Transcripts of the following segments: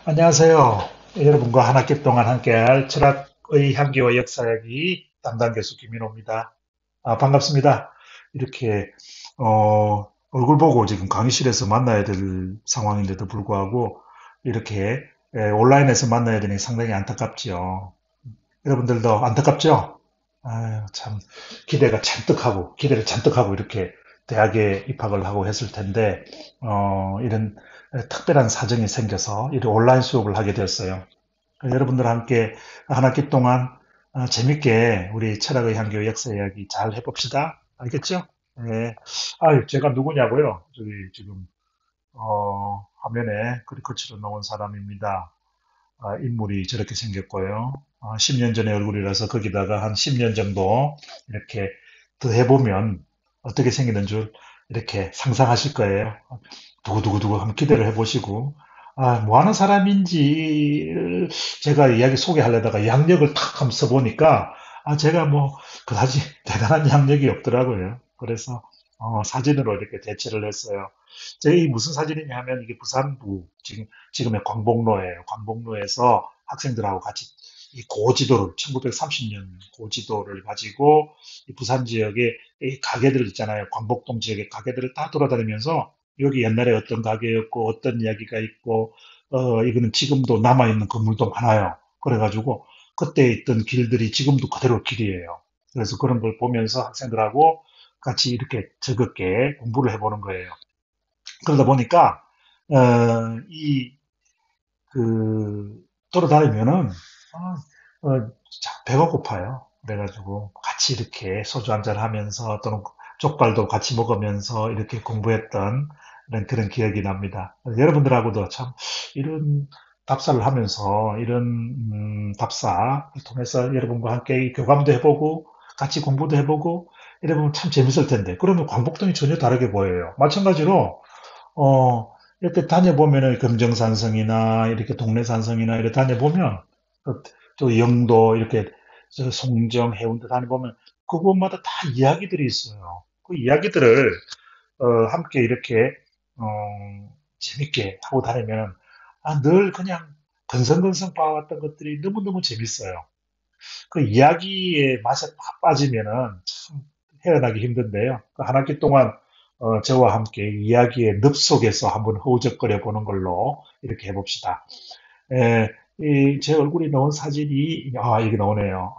안녕하세요. 여러분과 한 학기 동안 함께할 철학의 향기와 역사 이야기 담당 교수 김민호입니다. 반갑습니다. 이렇게 얼굴 보고 지금 강의실에서 만나야 될 상황인데도 불구하고 이렇게 온라인에서 만나야 되니 상당히 안타깝지요. 여러분들도 안타깝죠? 아유, 참 기대를 잔뜩 하고 이렇게 대학에 입학을 하고 했을 텐데 이런 특별한 사정이 생겨서 이런 온라인 수업을 하게 되었어요. 여러분들과 함께 한 학기 동안 재밌게 우리 철학의 향교 역사 이야기 잘 해봅시다. 알겠죠? 네. 제가 누구냐고요? 저기 지금 화면에 그리커치로 나온 사람입니다. 인물이 저렇게 생겼고요. 10년 전의 얼굴이라서 거기다가 한 10년 정도 이렇게 더 해보면 어떻게 생기는 줄 이렇게 상상하실 거예요. 두구두구두구 한번 기대를 해보시고, 뭐 하는 사람인지 제가 이야기 소개하려다가 양력을 탁 한번 써보니까, 제가 뭐, 그다지 대단한 양력이 없더라고요. 그래서, 사진으로 이렇게 대체를 했어요. 제 이 무슨 사진이냐 하면 이게 부산부, 지금의 광복로예요. 광복로에서 학생들하고 같이 이 고지도를, 1930년 고지도를 가지고 이 부산 지역의 이 가게들 있잖아요. 광복동 지역의 가게들을 다 돌아다니면서 여기 옛날에 어떤 가게였고 어떤 이야기가 있고 이거는 지금도 남아있는 건물도 많아요. 그래가지고 그때 있던 길들이 지금도 그대로 길이에요. 그래서 그런 걸 보면서 학생들하고 같이 이렇게 즐겁게 공부를 해보는 거예요. 그러다 보니까 이 그 돌아다니면은 배가 고파요. 그래가지고 같이 이렇게 소주 한잔 하면서 또는 족발도 같이 먹으면서 이렇게 공부했던 그런 기억이 납니다. 여러분들하고도 참 이런 답사를 하면서 이런 답사를 통해서 여러분과 함께 교감도 해보고 같이 공부도 해보고 이러면 참 재밌을 텐데 그러면 광복동이 전혀 다르게 보여요. 마찬가지로 이렇게 다녀보면은 금정산성이나 이렇게 동래산성이나 이렇게 다녀보면 또 영도 이렇게 저 송정 해운대 다녀보면 그곳마다 다 이야기들이 있어요. 그 이야기들을 함께 이렇게 재밌게 하고 다니면 늘 그냥 건성건성 봐왔던 것들이 너무너무 재밌어요. 그 이야기의 맛에 팍 빠지면은 참 헤어나기 힘든데요. 그한 학기 동안 저와 함께 이야기의 늪 속에서 한번 허우적거려 보는 걸로 이렇게 해봅시다. 에, 제 얼굴이 나온 사진이 이게 나오네요.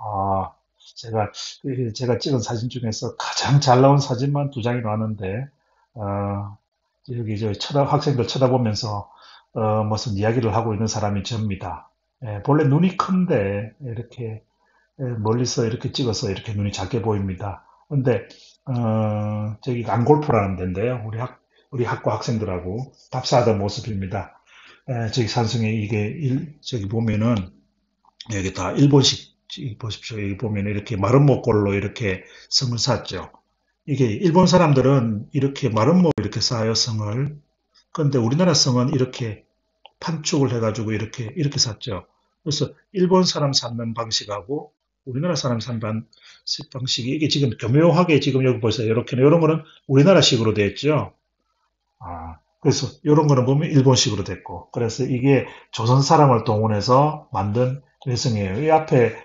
제가 찍은 사진 중에서 가장 잘 나온 사진만 두 장이 나왔는데 여기 저 학생들 쳐다보면서 무슨 이야기를 하고 있는 사람이 접니다. 본래 눈이 큰데 이렇게 멀리서 이렇게 찍어서 이렇게 눈이 작게 보입니다. 근데 저기 안골프라는 데인데요. 우리 학과 학생들하고 답사하던 모습입니다. 저기 산성에 이게 저기 보면은 여기 다 일본식 보십시오. 여기 보면 이렇게 마름모꼴로 이렇게 성을 쌓죠. 이게 일본 사람들은 이렇게 마름모 이렇게 쌓아요 성을. 그런데 우리나라 성은 이렇게 판축을 해가지고 이렇게 샀죠. 그래서 일본 사람 사는 방식하고 우리나라 사람 사는 방식이 이게 지금 교묘하게 지금 여기 보세요. 이렇게 이런 거는 우리나라식으로 되어 있죠. 그래서 이런 거는 보면 일본식으로 됐고 그래서 이게 조선 사람을 동원해서 만든 외성이에요. 이 앞에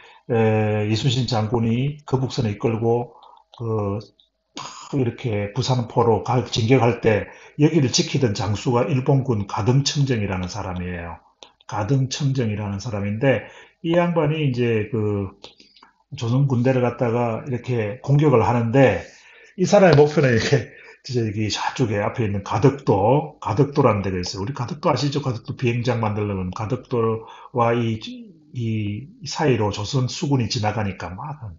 이순신 장군이 거북선을 이끌고 그 이렇게 부산포로 진격할 때 여기를 지키던 장수가 일본군 가등청정이라는 사람이에요. 가등청정이라는 사람인데 이 양반이 이제 그 조선 군대를 갖다가 이렇게 공격을 하는데 이 사람의 목표는 이렇게 저기 저쪽에 앞에 있는 가덕도라는 데가 있어요. 우리 가덕도 아시죠? 가덕도 비행장 만들려면 가덕도와 이 사이로 조선 수군이 지나가니까 막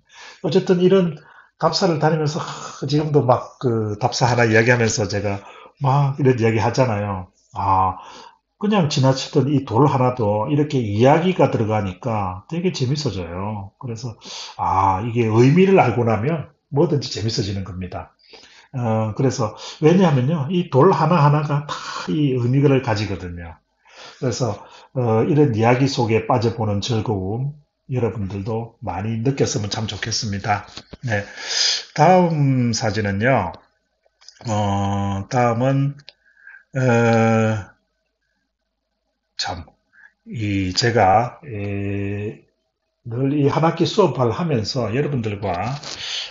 어쨌든 이런 답사를 다니면서 지금도 막 그 답사 하나 이야기하면서 제가 막 이런 이야기 하잖아요. 그냥 지나치던 이 돌 하나도 이렇게 이야기가 들어가니까 되게 재밌어져요. 그래서 이게 의미를 알고 나면 뭐든지 재밌어지는 겁니다. 그래서 왜냐하면요, 이 돌 하나하나가 다 이 의미를 가지거든요. 그래서 이런 이야기 속에 빠져보는 즐거움 여러분들도 많이 느꼈으면 참 좋겠습니다. 네, 다음 사진은요. 다음은 참 제가 늘 이 한 학기 수업을 하면서 여러분들과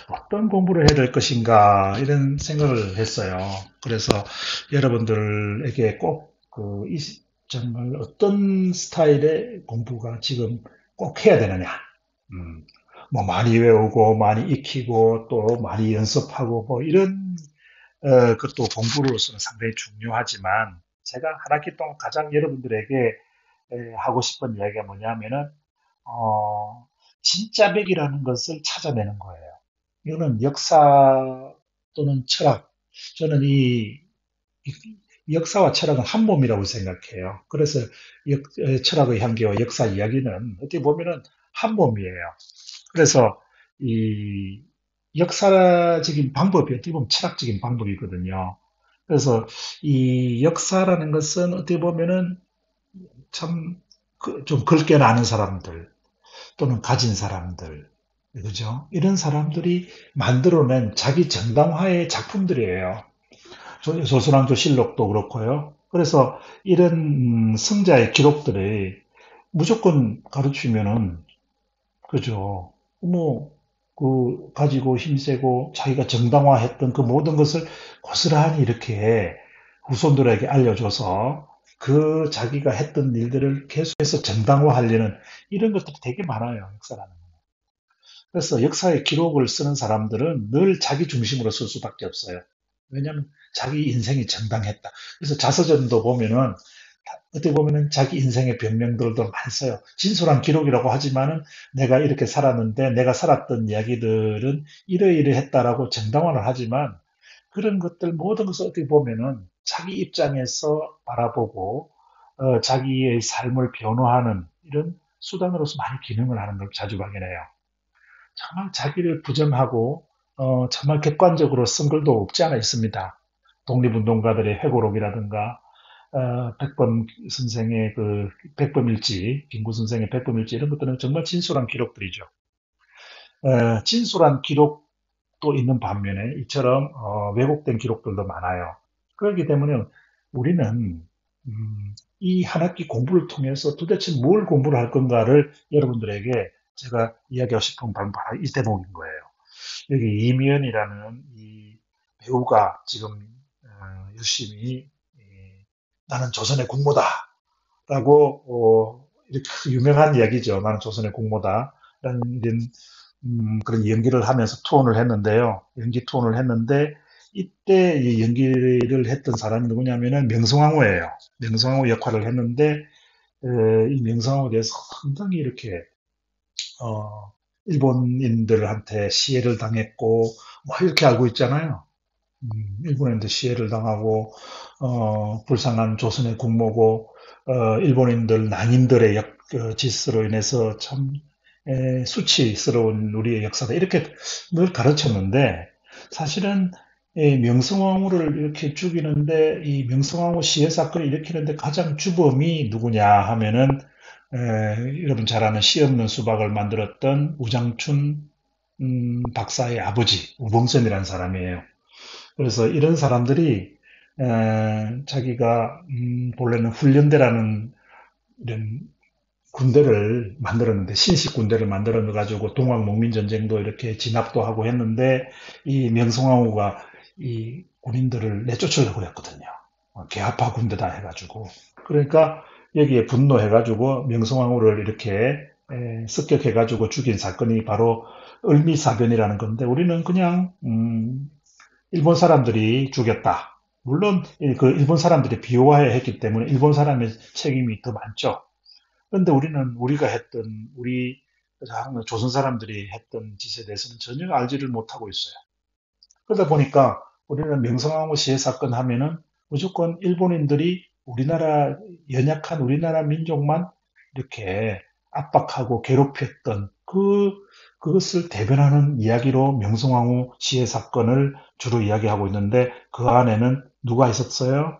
어떤 공부를 해야 될 것인가 이런 생각을 했어요. 그래서 여러분들에게 꼭 정말 어떤 스타일의 공부가 지금 꼭 해야 되느냐. 음, 뭐 많이 외우고 많이 익히고 또 많이 연습하고 뭐 이런 그것도 공부로서는 상당히 중요하지만 제가 한 학기 동안 가장 여러분들에게 하고 싶은 이야기가 뭐냐면은 진짜 맥이라는 것을 찾아내는 거예요. 이거는 역사 또는 철학. 저는 이 역사와 철학은 한 몸이라고 생각해요. 그래서 철학의 향기와 역사 이야기는 어떻게 보면은 한 몸이에요. 그래서 이 역사적인 방법이 어떻게 보면 철학적인 방법이거든요. 그래서 이 역사라는 것은 어떻게 보면은 참 좀 굵게 나는 사람들 또는 가진 사람들, 그죠? 이런 사람들이 만들어낸 자기 정당화의 작품들이에요. 조선왕조 실록도 그렇고요. 그래서 이런 승자의 기록들이 무조건 가르치면은 그죠? 뭐, 가지고 힘세고 자기가 정당화했던 그 모든 것을 고스란히 이렇게 후손들에게 알려줘서 그 자기가 했던 일들을 계속해서 정당화하려는 이런 것들이 되게 많아요, 역사라는. 그래서 역사의 기록을 쓰는 사람들은 늘 자기 중심으로 쓸 수밖에 없어요. 왜냐하면 자기 인생이 정당했다. 그래서 자서전도 보면은 어떻게 보면은 자기 인생의 변명들도 많이 써요. 진솔한 기록이라고 하지만은 내가 이렇게 살았는데 내가 살았던 이야기들은 이러이러했다라고 정당화를 하지만 그런 것들 모든 것을 어떻게 보면은 자기 입장에서 바라보고 자기의 삶을 변호하는 이런 수단으로서 많이 기능을 하는 걸 자주 발견해요. 정말 자기를 부정하고 정말 객관적으로 쓴 글도 없지 않아 있습니다. 독립운동가들의 회고록이라든가 백범 선생의 백범일지, 김구 선생의 백범일지 이런 것들은 정말 진솔한 기록들이죠. 진솔한 기록도 있는 반면에 이처럼 왜곡된 기록들도 많아요. 그렇기 때문에 우리는 이 한 학기 공부를 통해서 도대체 뭘 공부를 할 건가를 여러분들에게 제가 이야기하고 싶은 바로 이 대목인 거예요. 여기 이미연이라는 이 배우가 지금 열심히 나는 조선의 공모다라고 이렇게 유명한 이야기죠. 나는 조선의 공모다라는 이런 그런 연기를 하면서 투혼을 했는데요. 연기 투혼을 했는데 이때 이 연기를 했던 사람이 누구냐면은 명성황후예요. 명성황후 역할을 했는데 이 명성황후에 대해서 상당히 이렇게 어, 일본인들한테 시해를 당했고 뭐 이렇게 알고 있잖아요. 일본인들 시해를 당하고 불쌍한 조선의 국모고 일본인들 낭인들의 짓으로 인해서 참 수치스러운 우리의 역사다 이렇게 늘 가르쳤는데 사실은 이 명성황후를 이렇게 죽이는데 이 명성황후 시해 사건을 일으키는데 가장 주범이 누구냐 하면은 여러분 잘 아는 씨 없는 수박을 만들었던 우장춘 박사의 아버지 우범선이라는 사람이에요. 그래서 이런 사람들이 자기가 본래는 훈련대라는 이런 군대를 만들었는데 신식 군대를 만들어 가지고 동학 농민 전쟁도 이렇게 진압도 하고 했는데 이 명성황후가 이 군인들을 내쫓으려고 했거든요. 개합화 군대다 해가지고 그러니까 여기에 분노해가지고 명성황후를 이렇게 습격해가지고 죽인 사건이 바로 을미사변이라는 건데 우리는 그냥 일본 사람들이 죽였다. 물론 그 일본 사람들이 비호화했기 때문에 일본 사람의 책임이 더 많죠. 그런데 우리는 우리가 했던 우리 조선 사람들이 했던 짓에 대해서는 전혀 알지를 못하고 있어요. 그러다 보니까 우리는 명성황후 시해 사건 하면은 무조건 일본인들이 우리나라 연약한 우리나라 민족만 이렇게 압박하고 괴롭혔던 그것을 대변하는 이야기로 명성황후 시해 사건을 주로 이야기하고 있는데 그 안에는 누가 있었어요?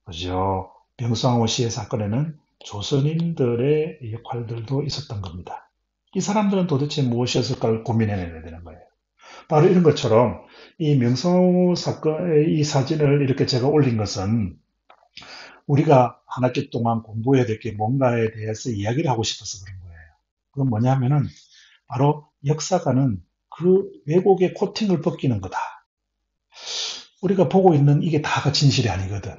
그죠? 명성황후 시해 사건에는 조선인들의 역할들도 있었던 겁니다. 이 사람들은 도대체 무엇이었을까를 고민해내야 되는 거예요. 바로 이런 것처럼 이 명성황후 사건의 이 사진을 이렇게 제가 올린 것은 우리가 한 학기 동안 공부해야 될 게 뭔가에 대해서 이야기를 하고 싶어서 그런 거예요. 그건 뭐냐면은 바로 역사가는 그 왜곡의 코팅을 벗기는 거다. 우리가 보고 있는 이게 다가 진실이 아니거든.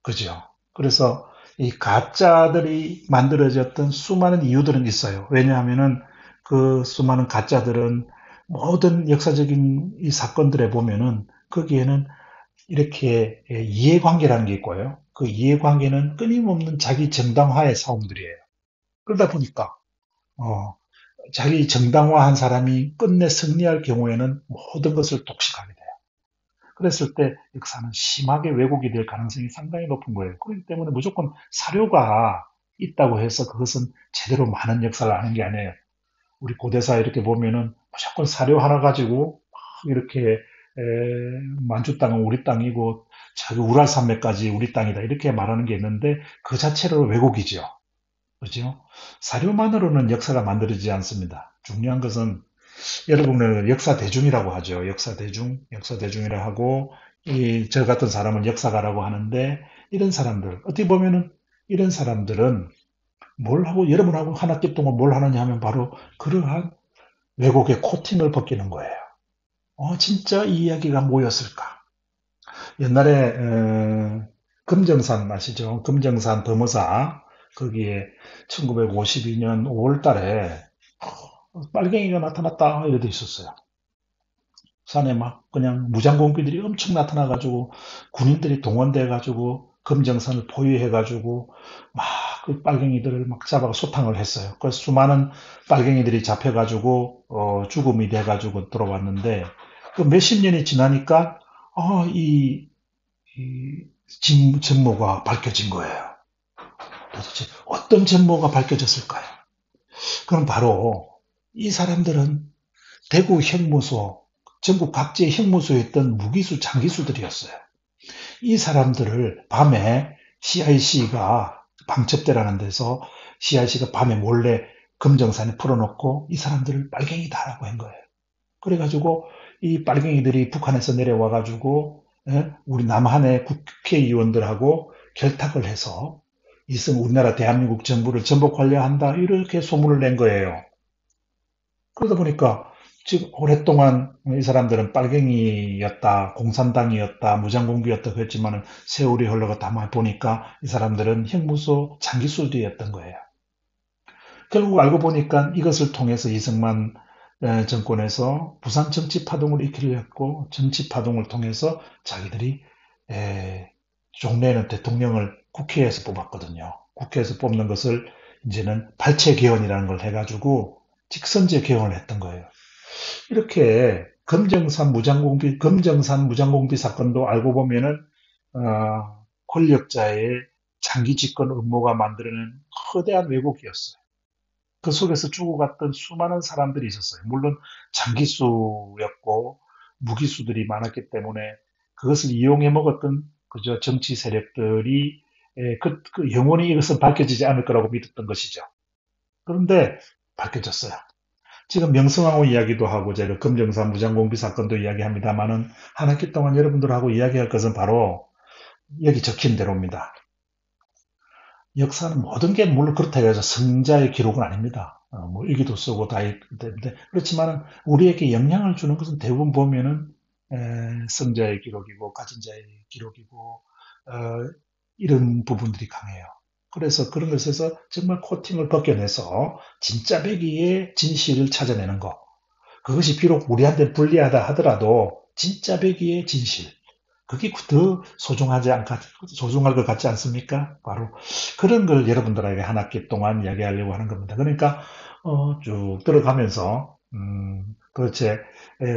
그죠? 그래서 이 가짜들이 만들어졌던 수많은 이유들은 있어요. 왜냐하면은 그 수많은 가짜들은 모든 역사적인 이 사건들에 보면은 거기에는 이렇게 이해관계라는 게 있고요. 그 이해관계는 끊임없는 자기 정당화의 싸움들이에요. 그러다 보니까 어, 자기 정당화한 사람이 끝내 승리할 경우에는 모든 것을 독식하게 돼요. 그랬을 때 역사는 심하게 왜곡이 될 가능성이 상당히 높은 거예요. 그렇기 때문에 무조건 사료가 있다고 해서 그것은 제대로 많은 역사를 아는 게 아니에요. 우리 고대사 이렇게 보면은 무조건 사료 하나 가지고 막 이렇게 만주 땅은 우리 땅이고 자기 우랄 산맥까지 우리 땅이다 이렇게 말하는 게 있는데 그 자체로 왜곡이죠. 그죠? 사료만으로는 역사가 만들어지지 않습니다. 중요한 것은 여러분은 역사 대중이라고 하죠. 역사 대중이라 하고 이 저 같은 사람은 역사가라고 하는데 이런 사람들 어떻게 보면은 이런 사람들은 뭘 하고 여러분하고 한 학기 동안 뭘 하느냐 하면 바로 그러한 왜곡의 코팅을 벗기는 거예요. 진짜 이 이야기가 뭐였을까? 옛날에 금정산 아시죠? 금정산 범어사 거기에 1952년 5월 달에 빨갱이가 나타났다 이래 돼 있었어요. 산에 막 그냥 무장공비들이 엄청 나타나가지고 군인들이 동원돼가지고 금정산을 포위해가지고 막 그 빨갱이들을 막 잡아 소탕을 했어요. 그래서 수많은 빨갱이들이 잡혀가지고 죽음이 돼가지고 들어왔는데 그 몇십 년이 지나니까 이 전모가 밝혀진 거예요. 도대체 어떤 전모가 밝혀졌을까요? 그럼 바로 이 사람들은 대구 형무소, 전국 각지의 형무소에 있던 무기수, 장기수들이었어요. 이 사람들을 밤에 CIC가 방첩대라는 데서 CIC가 밤에 몰래 금정산에 풀어놓고 이 사람들을 빨갱이다라고 한 거예요. 그래가지고 이 빨갱이들이 북한에서 내려와가지고 우리 남한의 국회의원들하고 결탁을 해서 이승 우리나라 대한민국 정부를 전복하려 한다 이렇게 소문을 낸 거예요. 그러다 보니까 지금 오랫동안 이 사람들은 빨갱이였다, 공산당이었다, 무장공비였다 그랬지만 세월이 흘러가다 보니까 이 사람들은 형무소 장기수들이었던 거예요. 결국 알고 보니까 이것을 통해서 이승만 정권에서 부산 정치파동을 일으키려 했고 정치파동을 통해서 자기들이 종래에는 대통령을 국회에서 뽑았거든요. 국회에서 뽑는 것을 이제는 발췌개헌이라는 걸 해가지고 직선제 개헌을 했던 거예요. 이렇게 금정산 무장공비 사건도 알고 보면은 권력자의 장기 집권 음모가 만들어낸 거대한 왜곡이었어요. 그 속에서 죽어갔던 수많은 사람들이 있었어요. 물론 장기수였고 무기수들이 많았기 때문에 그것을 이용해 먹었던 그저 정치 세력들이 영원히 이것은 밝혀지지 않을 거라고 믿었던 것이죠. 그런데 밝혀졌어요. 지금 명성황후 이야기도 하고 제가 금정산 무장공비 사건도 이야기합니다만은 한 학기 동안 여러분들하고 이야기할 것은 바로 여기 적힌 대로입니다. 역사는 모든 게 물론 그렇다 해서 성자의 기록은 아닙니다. 뭐 일기도 쓰고 다 있는데 그렇지만 우리에게 영향을 주는 것은 대부분 보면은 성자의 기록이고 가진 자의 기록이고 이런 부분들이 강해요. 그래서 그런 것에서 정말 코팅을 벗겨내서 진짜 배기의 진실을 찾아내는 것. 그것이 비록 우리한테 불리하다 하더라도 진짜 배기의 진실. 그게 더 소중할 것 같지 않습니까? 바로 그런 걸 여러분들에게 한 학기 동안 이야기하려고 하는 겁니다. 그러니까 쭉 들어가면서 도대체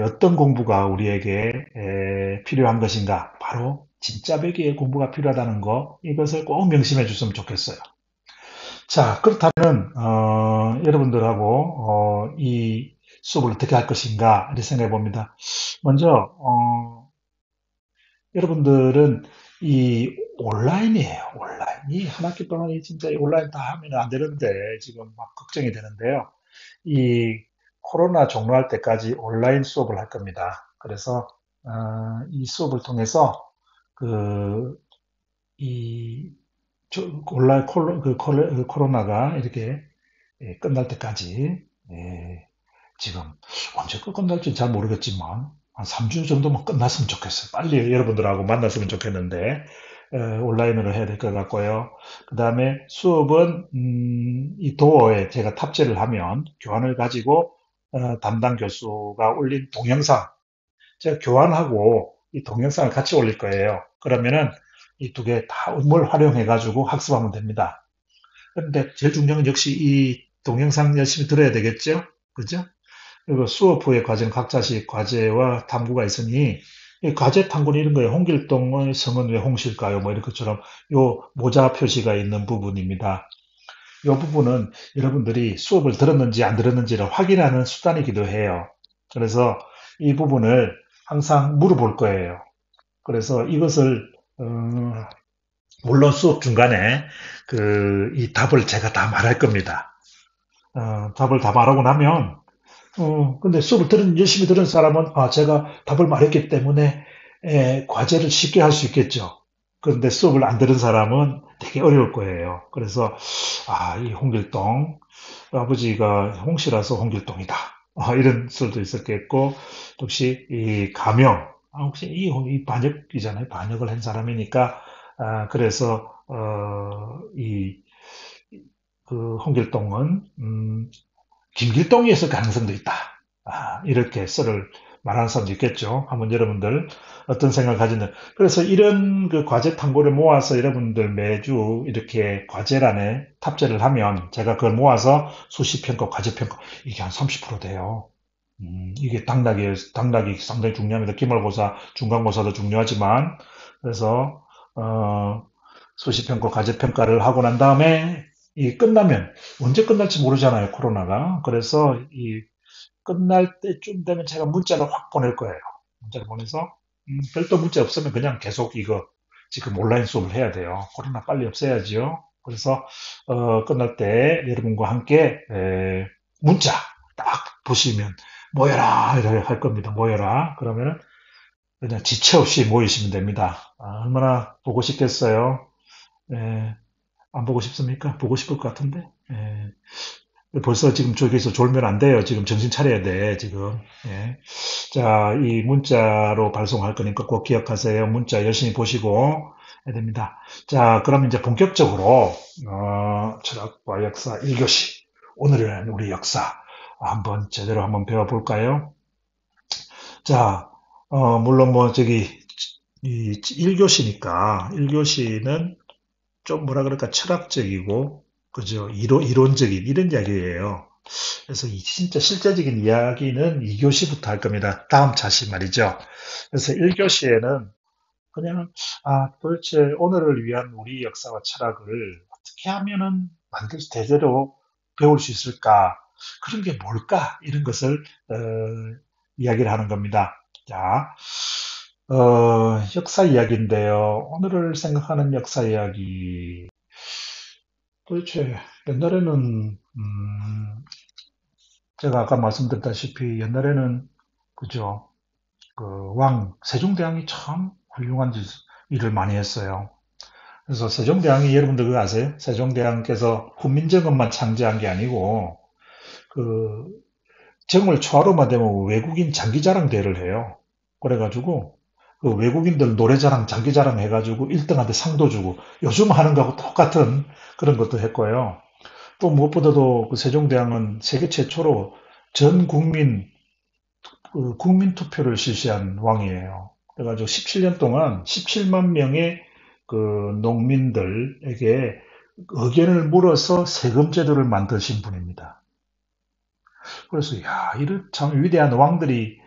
어떤 공부가 우리에게 필요한 것인가? 바로 진짜 배기의 공부가 필요하다는 거 이것을 꼭 명심해 줬으면 좋겠어요. 자, 그렇다면 여러분들하고 이 수업을 어떻게 할 것인가 이렇게 생각해 봅니다. 먼저 여러분들은 이 온라인이에요. 온라인. 이 한 학기 동안 이 진짜 이 온라인 다 하면 안 되는데 지금 막 걱정이 되는데요. 이 코로나 종료할 때까지 온라인 수업을 할 겁니다. 그래서 이 수업을 통해서 그 이 온라인 코로나가 이렇게 끝날 때까지 지금 언제 끝날지 잘 모르겠지만 한 3주 정도만 끝났으면 좋겠어요. 빨리 여러분들하고 만났으면 좋겠는데 온라인으로 해야 될 것 같고요. 그 다음에 수업은 이 도어에 제가 탑재를 하면 교환을 가지고 담당 교수가 올린 동영상 제가 교환하고 이 동영상을 같이 올릴 거예요. 그러면은 이 두 개 다 뭘 활용해 가지고 학습하면 됩니다. 그런데 제일 중요한 건 역시 이 동영상 열심히 들어야 되겠죠? 그죠? 그리고 수업 후에 과제는 각자씩 과제와 탐구가 있으니 이 과제 탐구는 이런 거예요. 홍길동의 성은 왜 홍실까요? 뭐 이런 것처럼 요 모자 표시가 있는 부분입니다. 이 부분은 여러분들이 수업을 들었는지 안 들었는지를 확인하는 수단이기도 해요. 그래서 이 부분을 항상 물어볼 거예요. 그래서 이것을 물론 수업 중간에 이 답을 제가 다 말할 겁니다. 답을 다 말하고 나면 근데 수업을 열심히 들은 사람은 제가 답을 말했기 때문에 과제를 쉽게 할 수 있겠죠. 그런데 수업을 안 들은 사람은 되게 어려울 거예요. 그래서 이 홍길동 아버지가 홍씨라서 홍길동이다. 이런 설도 있었겠고 혹시 이 가명 혹시 이 반역이잖아요. 반역을 한 사람이니까 그래서 이 그 홍길동은 김길동이었을 가능성도 있다. 이렇게 썰을 말하는 사람도 있겠죠. 한번 여러분들 어떤 생각을 가지는. 그래서 이런 그 과제 탐구를 모아서 여러분들 매주 이렇게 과제란에 탑재를 하면 제가 그걸 모아서 수시 평가, 과제 평가 이게 한 30% 돼요. 이게 당락이 상당히 중요합니다. 기말고사, 중간고사도 중요하지만 그래서 수시 평가, 과제 평가를 하고 난 다음에 이 끝나면 언제 끝날지 모르잖아요, 코로나가. 그래서 이 끝날 때쯤 되면 제가 문자를 확 보낼 거예요. 문자를 보내서 별도 문자 없으면 그냥 계속 이거 지금 온라인 수업을 해야 돼요. 코로나 빨리 없애야지요. 그래서 끝날 때 여러분과 함께 문자 딱 보시면 모여라 이렇게 할 겁니다. 모여라. 그러면은 그냥 지체 없이 모이시면 됩니다. 얼마나 보고 싶겠어요. 예, 안 보고 싶습니까? 보고 싶을 것 같은데. 벌써 지금 저기서 졸면 안 돼요. 지금 정신 차려야 돼, 지금. 예. 자, 이 문자로 발송할 거니까 꼭 기억하세요. 문자 열심히 보시고 해야 됩니다. 자, 그럼 이제 본격적으로, 철학과 역사 1교시. 오늘은 우리 역사 한번 제대로 한번 배워볼까요? 자, 물론 뭐 이 1교시니까, 1교시는 좀 뭐라 그럴까, 철학적이고, 그죠? 이론적인 이런 이야기예요. 그래서 이 진짜 실제적인 이야기는 2교시부터 할 겁니다. 다음 차시 말이죠. 그래서 1교시에는 그냥, 도대체 오늘을 위한 우리 역사와 철학을 어떻게 하면은 대대로 배울 수 있을까? 그런 게 뭘까? 이런 것을, 이야기를 하는 겁니다. 자, 역사 이야기인데요. 오늘을 생각하는 역사 이야기. 도대체 옛날에는, 제가 아까 말씀드렸다시피 옛날에는, 그죠? 세종대왕이 참 훌륭한 일을 많이 했어요. 그래서 세종대왕이 여러분들 그거 아세요? 세종대왕께서 훈민정음만 창제한 게 아니고, 그, 정월 초하루만 되면 외국인 장기자랑 대회를 해요. 그래가지고, 그 외국인들 노래자랑, 장기자랑 해가지고 1등한테 상도 주고, 요즘 하는 거하고 똑같은 그런 것도 했고요. 또 무엇보다도 그 세종대왕은 세계 최초로 전 국민 국민 투표를 실시한 왕이에요. 그래가지고 17년 동안 17만 명의 그 농민들에게 의견을 물어서 세금 제도를 만드신 분입니다. 그래서 이런 참 위대한 왕들이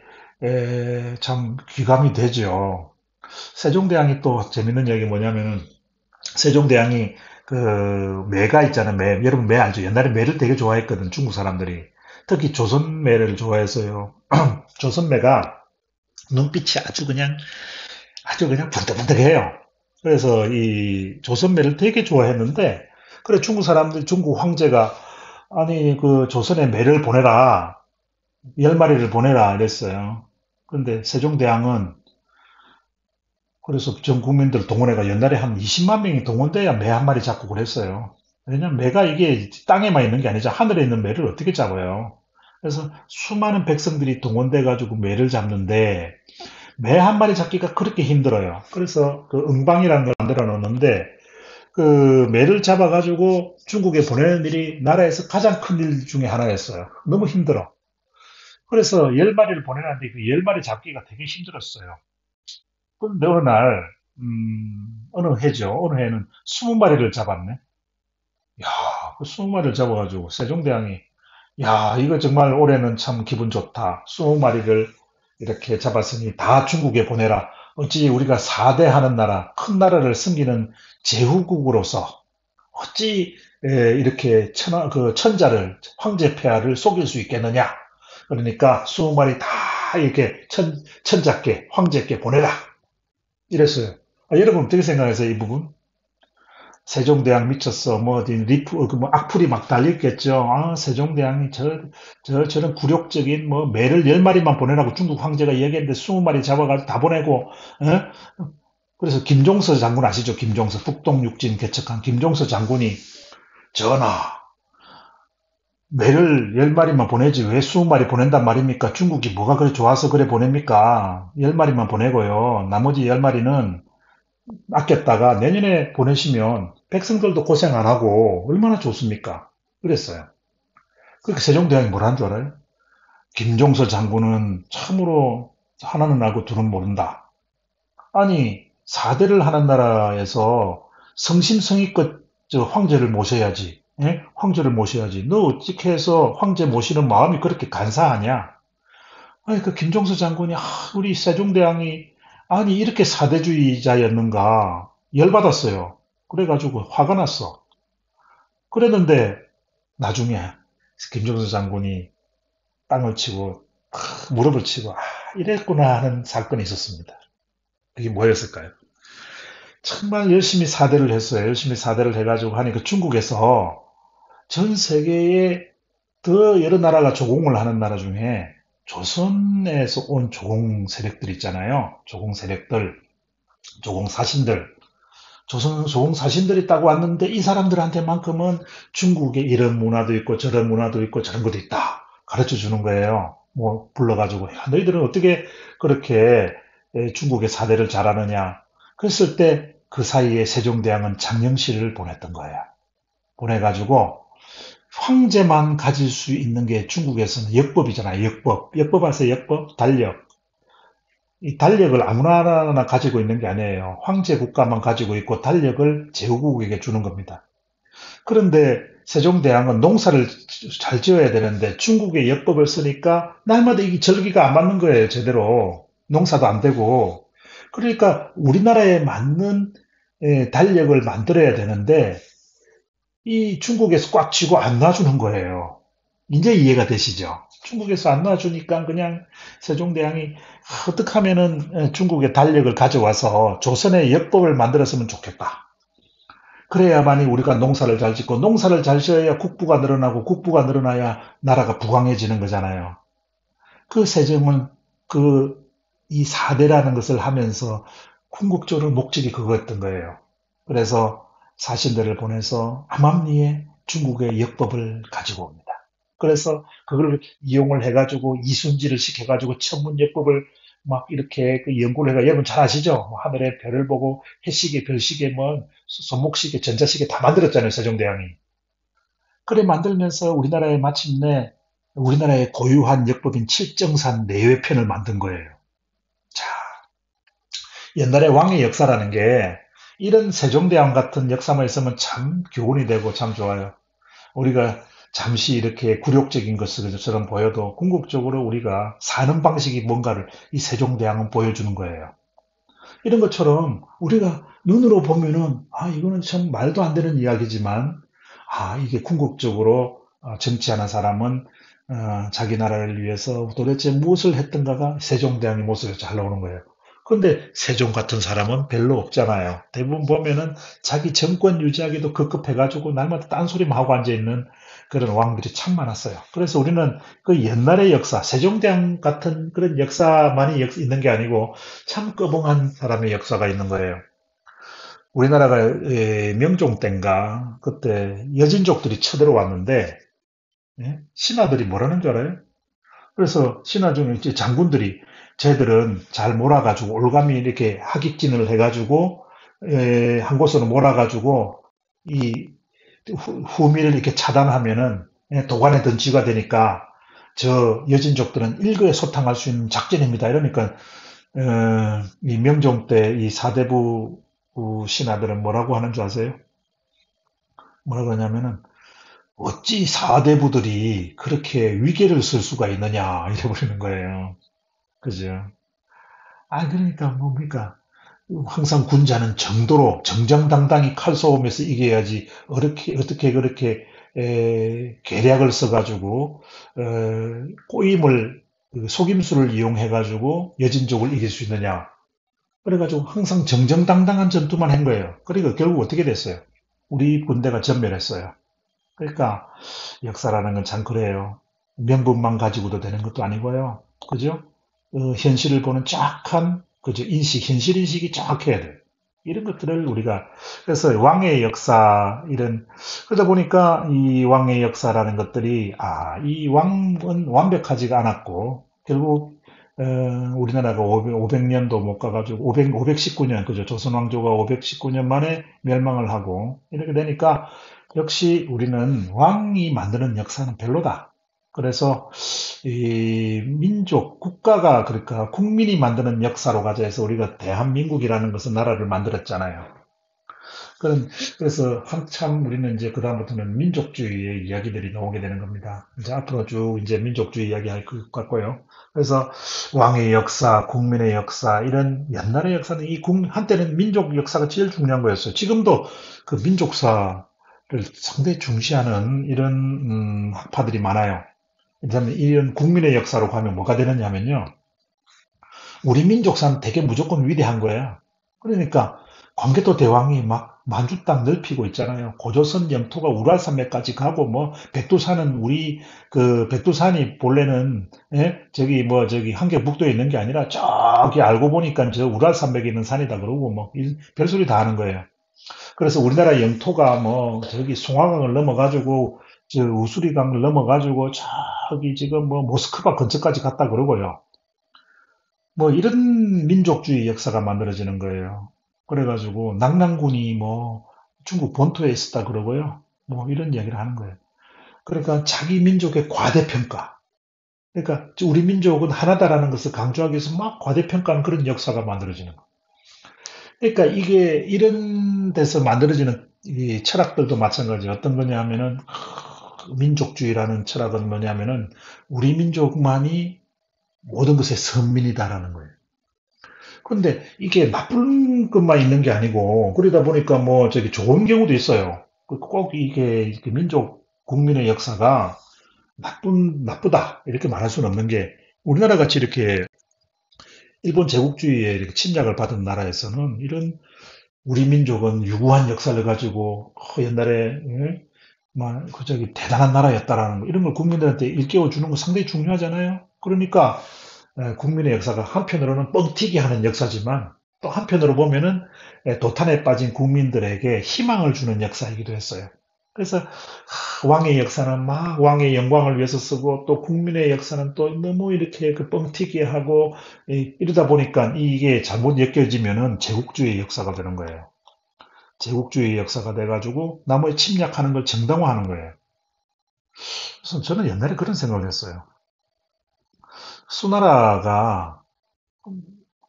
참 귀감이 되죠. 세종대왕이 또 재밌는 얘기 뭐냐면은 세종대왕이 그 매가 있잖아요. 매. 여러분 매 알죠? 옛날에 매를 되게 좋아했거든. 중국 사람들이. 특히 조선 매를 좋아해서요. 조선 매가 눈빛이 아주 그냥 번뜩번뜩해요. 그래서 이 조선 매를 되게 좋아했는데 그래 중국 황제가 아니 그 조선에 매를 보내라. 10마리를 보내라 이랬어요. 그런데 세종대왕은 그래서 전 국민들 동원해가 옛날에 한 20만 명이 동원돼야 매 한 마리 잡고 그랬어요. 왜냐면 매가 이게 땅에만 있는 게 아니죠. 하늘에 있는 매를 어떻게 잡아요? 그래서 수많은 백성들이 동원돼 가지고 매를 잡는데 매 한 마리 잡기가 그렇게 힘들어요. 그래서 그 응방이라는 걸 만들어 놓는데 그 매를 잡아 가지고 중국에 보내는 일이 나라에서 가장 큰 일 중에 하나였어요. 너무 힘들어. 그래서 10마리를 보내놨는데 그 10마리 잡기가 되게 힘들었어요. 그런데 어느 날, 어느 해죠. 어느 해는 20마리를 잡았네. 야, 그 20마리를 잡아가지고 세종대왕이, 야, 이거 정말 올해는 참 기분 좋다. 20마리를 이렇게 잡았으니 다 중국에 보내라. 어찌 우리가 4대 하는 나라, 큰 나라를 섬기는 제후국으로서 어찌 이렇게 그 천자를, 황제 폐하를 속일 수 있겠느냐. 그러니까 20마리 다 이렇게 천자께, 황제께 보내라. 이랬어요. 아, 여러분 어떻게 생각하세요, 이 부분? 세종대왕 미쳤어. 뭐, 어디 뭐 악플이 막 달렸겠죠. 아, 세종대왕이 저런 굴욕적인, 뭐, 매를 10마리만 보내라고 중국 황제가 얘기했는데 20마리 잡아가지고 다 보내고, 그래서 김종서 장군 아시죠? 김종서, 북동육진 개척한 김종서 장군이, 전하, 매를 10마리만 보내지 왜 20마리 보낸단 말입니까? 중국이 뭐가 그래 좋아서 그래 보냅니까? 10마리만 보내고요. 나머지 10마리는 아꼈다가 내년에 보내시면 백성들도 고생 안 하고 얼마나 좋습니까? 그랬어요. 그렇게 세종대왕이 뭐라는 줄 알아요? 김종서 장군은 참으로 하나는 알고 둘은 모른다. 아니, 4대를 하는 나라에서 성심성의껏 저 황제를 모셔야지. 예? 황제를 모셔야지. 너 어떻게 해서 황제 모시는 마음이 그렇게 간사하냐? 아니, 그 김종서 장군이, 우리 세종대왕이, 아니, 이렇게 사대주의자였는가, 열받았어요. 그래가지고 화가 났어. 그랬는데, 나중에, 김종서 장군이 땅을 치고, 무릎을 치고, 이랬구나 하는 사건이 있었습니다. 그게 뭐였을까요? 정말 열심히 사대를 했어요. 열심히 사대를 해가지고 하니까 중국에서 전 세계에 더 여러 나라가 조공을 하는 나라 중에 조선에서 온 조공 세력들 있잖아요. 조공 세력들, 조공 사신들. 조선 조공 사신들이 딱 왔는데 이 사람들한테만큼은 중국의 이런 문화도 있고 저런 문화도 있고 저런 것도 있다. 가르쳐 주는 거예요. 뭐 불러가지고 야, 너희들은 어떻게 그렇게 중국의 사대를 잘하느냐. 그랬을 때 그 사이에 세종대왕은 장영실을 보냈던 거예요. 보내가지고 황제만 가질 수 있는 게 중국에서는 역법이잖아요. 역법. 역법 아세요? 역법? 달력. 이 달력을 아무나 가지고 있는 게 아니에요. 황제 국가만 가지고 있고 달력을 제후국에게 주는 겁니다. 그런데 세종대왕은 농사를 잘 지어야 되는데 중국의 역법을 쓰니까 날마다 이게 절기가 안 맞는 거예요. 제대로. 농사도 안 되고. 그러니까 우리나라에 맞는 달력을 만들어야 되는데 이 중국에서 꽉 쥐고 안 놔주는 거예요. 이제 이해가 되시죠? 중국에서 안 놔주니까 그냥 세종대왕이 어떻게 하면은 중국의 달력을 가져와서 조선의 역법을 만들었으면 좋겠다. 그래야만이 우리가 농사를 잘 짓고 농사를 잘 지어야 국부가 늘어나고 국부가 늘어나야 나라가 부강해지는 거잖아요. 그 세종은 그 이 사대라는 것을 하면서 궁극적으로 목적이 그거였던 거예요. 그래서 사신들을 보내서 암암리에 중국의 역법을 가지고 옵니다. 그래서 그걸 이용을 해가지고 이순지를 시켜가지고 천문역법을 막 이렇게 그 연구를 해가 여러분 잘 아시죠? 뭐 하늘의 별을 보고 해시계, 별시계, 뭐 손목시계, 전자시계 다 만들었잖아요, 세종대왕이. 그래 만들면서 우리나라에 마침내 우리나라의 고유한 역법인 칠정산 내외편을 만든 거예요. 자, 옛날에 왕의 역사라는 게 이런 세종대왕 같은 역사만 있으면 참 교훈이 되고 참 좋아요. 우리가 잠시 이렇게 굴욕적인 것처럼 보여도 궁극적으로 우리가 사는 방식이 뭔가를 이 세종대왕은 보여주는 거예요. 이런 것처럼 우리가 눈으로 보면은 이거는 참 말도 안 되는 이야기지만 이게 궁극적으로 정치하는 사람은 자기 나라를 위해서 도대체 무엇을 했던가가 세종대왕의 모습에서 잘 나오는 거예요. 근데 세종 같은 사람은 별로 없잖아요. 대부분 보면은 자기 정권 유지하기도 급급해가지고 날마다 딴소리만 하고 앉아있는 그런 왕들이 참 많았어요. 그래서 우리는 그 옛날의 역사, 세종대왕 같은 그런 역사만이 있는 게 아니고 참 꺼벙한 사람의 역사가 있는 거예요. 우리나라가 명종 때인가 그때 여진족들이 쳐들어왔는데 신하들이 뭐라는 줄 알아요? 그래서 신하 중에 이제 장군들이 쟤들은 잘 몰아가지고 올가미 이렇게 하객진을 해가지고 한 곳으로 몰아가지고 이 후미를 이렇게 차단하면은 도관에 던지가 되니까 저 여진족들은 일거에 소탕할 수 있는 작전입니다. 이러니까 이 명종 때 이 사대부 신하들은 뭐라고 하는 줄 아세요? 뭐라고 하냐면은 어찌 사대부들이 그렇게 위계를 쓸 수가 있느냐 이래버리는 거예요. 그죠? 그러니까 뭡니까? 항상 군자는 정도로 정정당당히 칼 쏘면서 이겨야지 어떻게 그렇게 계략을 써가지고 꼬임을 그 속임수를 이용해가지고 여진족을 이길 수 있느냐? 그래가지고 항상 정정당당한 전투만 한 거예요. 그러니까 결국 어떻게 됐어요? 우리 군대가 전멸했어요. 그러니까 역사라는 건 참 그래요. 명분만 가지고도 되는 것도 아니고요. 그죠? 현실을 보는 정확한 그죠? 현실 인식이 정확해야 돼요. 이런 것들을 우리가 그래서 왕의 역사 그러다 보니까 이 왕의 역사라는 것들이 이 왕은 완벽하지가 않았고 결국 우리나라가 500년도 못 가가지고 519년 그죠? 조선 왕조가 519년 만에 멸망을 하고 이렇게 되니까 역시 우리는 왕이 만드는 역사는 별로다. 그래서 이 민족, 국가가 그러니까 국민이 만드는 역사로 가자 해서 우리가 대한민국이라는 것은 나라를 만들었잖아요. 그래서 한참 우리는 이제 그다음부터는 민족주의의 이야기들이 나오게 되는 겁니다. 이제 앞으로 쭉 이제 민족주의 이야기 할 것 같고요. 그래서 왕의 역사, 국민의 역사, 이런 옛날의 역사는 한때는 민족 역사가 제일 중요한 거였어요. 지금도 그 민족사를 상당히 중시하는 이런 학파들이 많아요. 그다음에 이런 국민의 역사로 가면 뭐가 되느냐면요. 우리 민족사는 되게 무조건 위대한 거예요. 그러니까 광개토 대왕이 막 만주 땅 넓히고 있잖아요. 고조선 영토가 우랄산맥까지 가고 뭐 백두산은 우리 그 백두산이 본래는 저기 한계북도에 있는 게 아니라 저기 알고 보니까 저 우랄산맥에 있는 산이다 그러고 뭐 별소리 다 하는 거예요. 그래서 우리나라 영토가 뭐 저기 송화강을 넘어가지고 저 우수리강을 넘어가지고 저기 지금 뭐 모스크바 근처까지 갔다 그러고요. 뭐 이런 민족주의 역사가 만들어지는 거예요. 그래가지고 낙랑군이 뭐 중국 본토에 있었다 그러고요. 뭐 이런 이야기를 하는 거예요. 그러니까 자기 민족의 과대평가. 그러니까 우리 민족은 하나다라는 것을 강조하기 위해서 막 과대평가하는 그런 역사가 만들어지는 거예요. 그러니까 이게 이런 데서 만들어지는 이 철학들도 마찬가지예요. 어떤 거냐 하면은 민족주의라는 철학은 뭐냐면은 우리 민족만이 모든 것의 선민이다라는 거예요. 그런데 이게 나쁜 것만 있는 게 아니고 그러다 보니까 뭐 저기 좋은 경우도 있어요. 꼭 이게 이렇게 민족 국민의 역사가 나쁘다 이렇게 말할 수는 없는 게 우리나라 같이 이렇게 일본 제국주의에 이렇게 침략을 받은 나라에서는 이런 우리 민족은 유구한 역사를 가지고 옛날에 막그 저기 대단한 나라였다라는 거 이런 걸 국민들한테 일깨워 주는 거 상당히 중요하잖아요. 그러니까 국민의 역사가 한편으로는 뻥튀기 하는 역사지만 또 한편으로 보면은 도탄에 빠진 국민들에게 희망을 주는 역사이기도 했어요. 그래서 왕의 역사는 막 왕의 영광을 위해서 쓰고 또 국민의 역사는 또 너무 이렇게 그 뻥튀기 하고 이러다 보니까 이게 잘못 엮여지면은 제국주의 역사가 되는 거예요. 제국주의 역사가 돼가지고 남의 침략하는 걸 정당화하는 거예요. 그래서 저는 옛날에 그런 생각을 했어요. 수나라가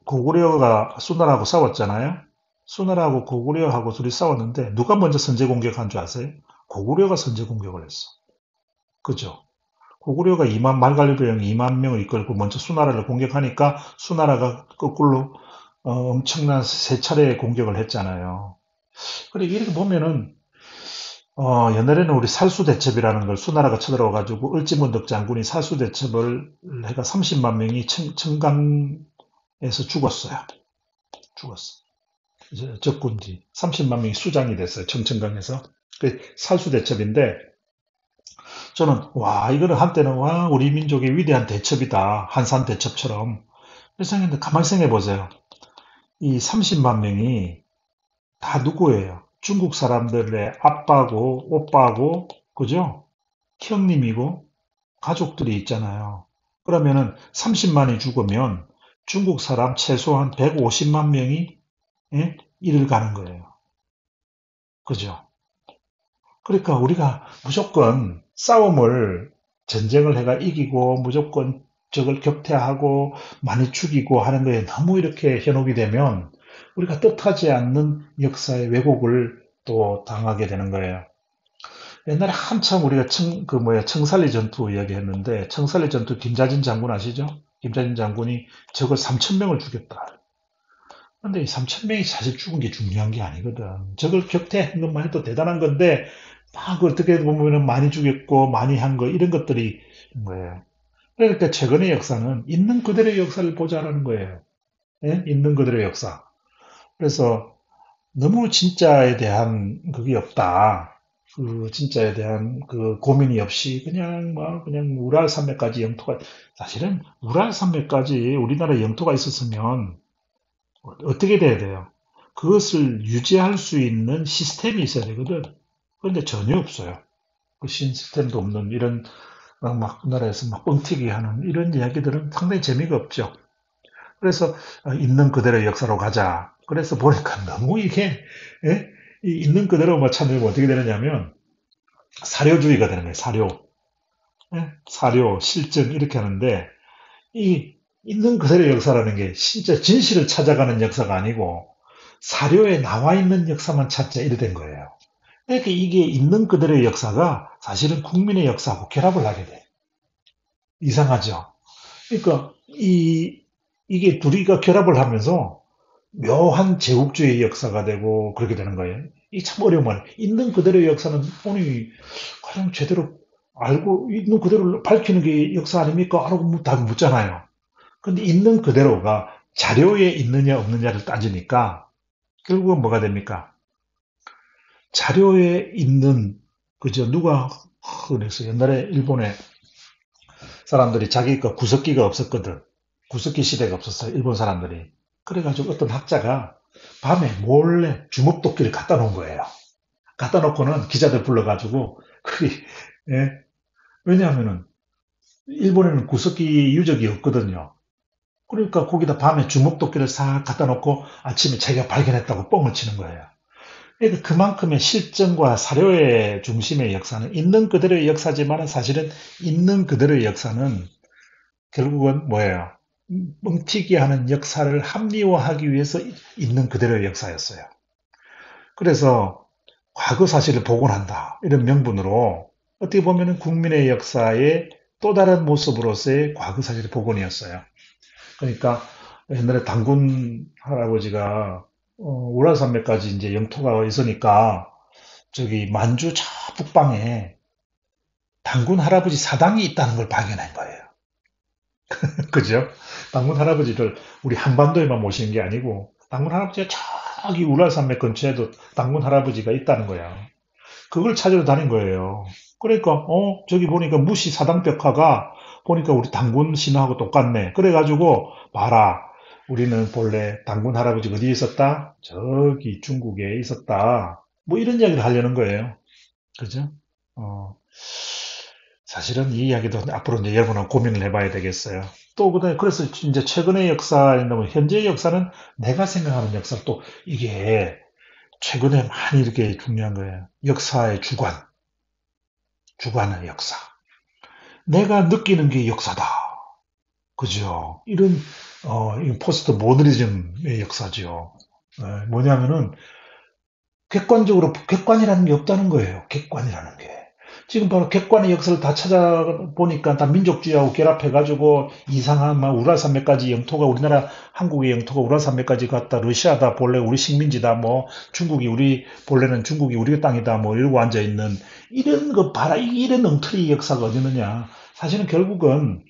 고구려가 수나라하고 싸웠잖아요. 수나라하고 고구려하고 둘이 싸웠는데 누가 먼저 선제 공격한 줄 아세요? 고구려가 선제 공격을 했어. 그죠? 고구려가 말갈려병 2만 명을 이끌고 먼저 수나라를 공격하니까 수나라가 거꾸로 엄청난 세 차례 공격을 했잖아요. 그래 이렇게 보면은 옛날에는 우리 살수대첩이라는 걸 수나라가 쳐들어와가지고 을지문덕 장군이 살수대첩을 해가 30만 명이 청강에서 죽었어요. 죽었어. 이제 적군지 30만 명이 수장이 됐어요. 청천강에서. 그 살수대첩인데 저는 와 이거는 한때는 와 우리 민족의 위대한 대첩이다. 한산 대첩처럼. 그래서 생각했는데 가만히 생각해 보세요. 이 30만 명이 다 누구예요? 중국 사람들의 아빠고 오빠고 그죠? 형님이고 가족들이 있잖아요. 그러면은 30만이 죽으면 중국 사람 최소한 150만 명이 예? 일을 가는 거예요. 그죠? 그러니까 우리가 무조건 싸움을 전쟁을 해가 이기고 무조건 적을 격퇴하고 많이 죽이고 하는 거에 너무 이렇게 현혹이 되면 우리가 뜻하지 않는 역사의 왜곡을 또 당하게 되는 거예요. 옛날에 한참 우리가 청살리 전투 이야기했는데 청살리 전투 김자진 장군 아시죠? 김자진 장군이 적을 3천 명을 죽였다. 근데 이 3천 명이 사실 죽은 게 중요한 게 아니거든. 적을 격퇴한 것만 해도 대단한 건데 막 어떻게 보면 많이 죽였고 많이 한 거 이런 것들이 거예요. 그러니까 최근의 역사는 있는 그대로의 역사를 보자라는 거예요. 예? 있는 그대로의 역사. 그래서 너무 진짜에 대한 그게 없다. 그 진짜에 대한 그 고민이 없이 그냥 뭐 그냥 우랄 산맥까지 영토가 사실은 우랄 산맥까지 우리나라 영토가 있었으면 어떻게 돼야 돼요? 그것을 유지할 수 있는 시스템이 있어야 되거든. 그런데 전혀 없어요. 그 시스템도 없는 이런 막 나라에서 막 뻥튀기 하는 이런 이야기들은 상당히 재미가 없죠. 그래서 있는 그대로의 역사로 가자. 그래서 보니까 너무 이게 예? 이 있는 그대로만 찾으면 어떻게 되느냐면 사료주의가 되는 거예요. 사료. 예? 사료, 실증 이렇게 하는데 이 있는 그대로의 역사라는 게 진짜 진실을 찾아가는 역사가 아니고 사료에 나와 있는 역사만 찾자 이래 된 거예요. 그러니까 이게 있는 그대로의 역사가 사실은 국민의 역사하고 결합을 하게 돼. 이상하죠. 그러니까 이게 둘이가 결합을 하면서 묘한 제국주의 역사가 되고 그렇게 되는 거예요. 이 참 어려운 말. 있는 그대로의 역사는 아니 가장 제대로 알고 있는 그대로 밝히는 게 역사 아닙니까? 라고 다 묻잖아요. 근데 있는 그대로가 자료에 있느냐 없느냐를 따지니까 결국은 뭐가 됩니까? 자료에 있는 그죠? 누가 그래서 옛날에 일본에 사람들이 자기가 구석기가 없었거든. 구석기 시대가 없었어요. 일본 사람들이. 그래가지고 어떤 학자가 밤에 몰래 주먹도끼를 갖다 놓은 거예요. 갖다 놓고는 기자들 불러가지고 그게 예? 왜냐하면은 일본에는 구석기 유적이 없거든요. 그러니까 거기다 밤에 주먹도끼를 싹 갖다 놓고 아침에 자기가 발견했다고 뻥을 치는 거예요. 그러니까 그만큼의 실정과 사료의 중심의 역사는 있는 그대로의 역사지만 사실은 있는 그대로의 역사는 결국은 뭐예요? 뻥튀기 하는 역사를 합리화하기 위해서 있는 그대로의 역사였어요. 그래서 과거 사실을 복원한다. 이런 명분으로 어떻게 보면 국민의 역사의 또 다른 모습으로서의 과거 사실의 복원이었어요. 그러니까 옛날에 당군 할아버지가 우랄산맥까지 이제 영토가 있으니까 저기 만주 저 북방에 당군 할아버지 사당이 있다는 걸 발견한 거예요. 그죠? 당군 할아버지를 우리 한반도에만 모시는 게 아니고 당군 할아버지가 저기 우랄산맥 근처에도 당군 할아버지가 있다는 거야. 그걸 찾으러 다닌 거예요. 그러니까 저기 보니까 무시 사당벽화가 보니까 우리 당군 신화하고 똑같네. 그래가지고 봐라. 우리는 본래 당군 할아버지가 어디에 있었다? 저기 중국에 있었다. 뭐 이런 이야기를 하려는 거예요. 그죠? 어, 사실은 이 이야기도 앞으로 이제 여러분은 고민을 해봐야 되겠어요. 또 그래서 이제 최근의 역사에 나면 현재의 역사는 내가 생각하는 역사 또 이게 최근에 많이 이렇게 중요한 거예요. 역사의 주관의 역사. 내가 느끼는 게 역사다. 그죠? 이런 포스트 모더니즘의 역사죠. 뭐냐면은 객관적으로 객관이라는 게 없다는 거예요. 객관이라는 게. 지금 바로 객관의 역사를 다 찾아보니까 다 민족주의하고 결합해가지고 이상한 막 우랄산맥까지 영토가 우리나라 한국의 영토가 우랄산맥까지 갔다 러시아다 본래 우리 식민지다 뭐 중국이 우리 본래는 중국이 우리 땅이다 뭐 이러고 앉아 있는 이런 거 봐라 이런 엉터리 역사가 어디 있느냐 사실은 결국은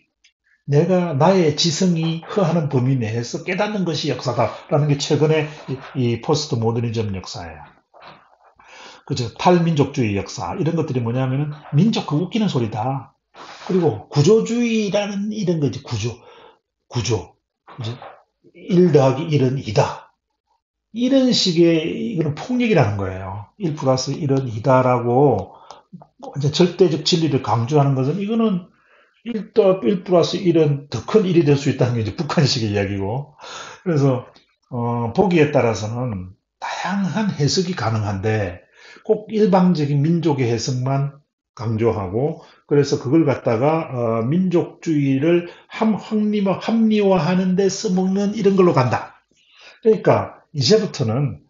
나의 지성이 허하는 범위 내에서 깨닫는 것이 역사다라는 게 최근에 이 포스트 모더니즘 역사예요. 그죠? 탈민족주의 역사 이런 것들이 뭐냐면은 민족 그 웃기는 소리다. 그리고 구조주의라는 이런 거지 구조. 이제 1 더하기 1은 2다. 이런 식의 이거는 폭력이라는 거예요. 1 플러스 1은 2다라고 이제 절대적 진리를 강조하는 것은 이거는 1 플러스 1은 더 큰 1이 될 수 있다는 게 이제 북한식의 이야기고. 그래서 보기에 따라서는 다양한 해석이 가능한데 꼭 일방적인 민족의 해석만 강조하고 그래서 그걸 갖다가 민족주의를 합리화하는 데 써먹는 이런 걸로 간다. 그러니까 이제부터는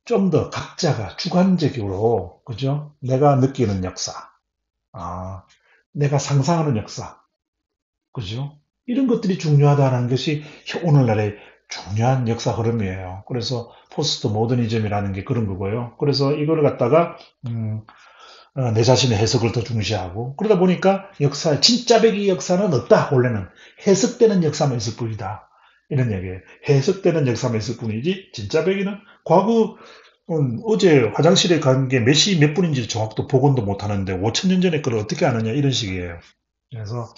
좀 더 각자가 주관적으로 그죠? 내가 느끼는 역사, 아, 내가 상상하는 역사, 그죠? 이런 것들이 중요하다는 것이 오늘날의 중요한 역사 흐름이에요. 그래서 포스트 모더니즘이라는 게 그런 거고요. 그래서 이걸 갖다가 내 자신의 해석을 더 중시하고 그러다 보니까 진짜 백의 역사는 없다. 원래는 해석되는 역사만 있을 뿐이다. 이런 얘기예요. 해석되는 역사만 있을 뿐이지 진짜 백의는 과거 어제 화장실에 간 게 몇 시 몇 분인지 정확도 복원도 못 하는데 5천 년 전에 그걸 어떻게 아느냐 이런 식이에요. 그래서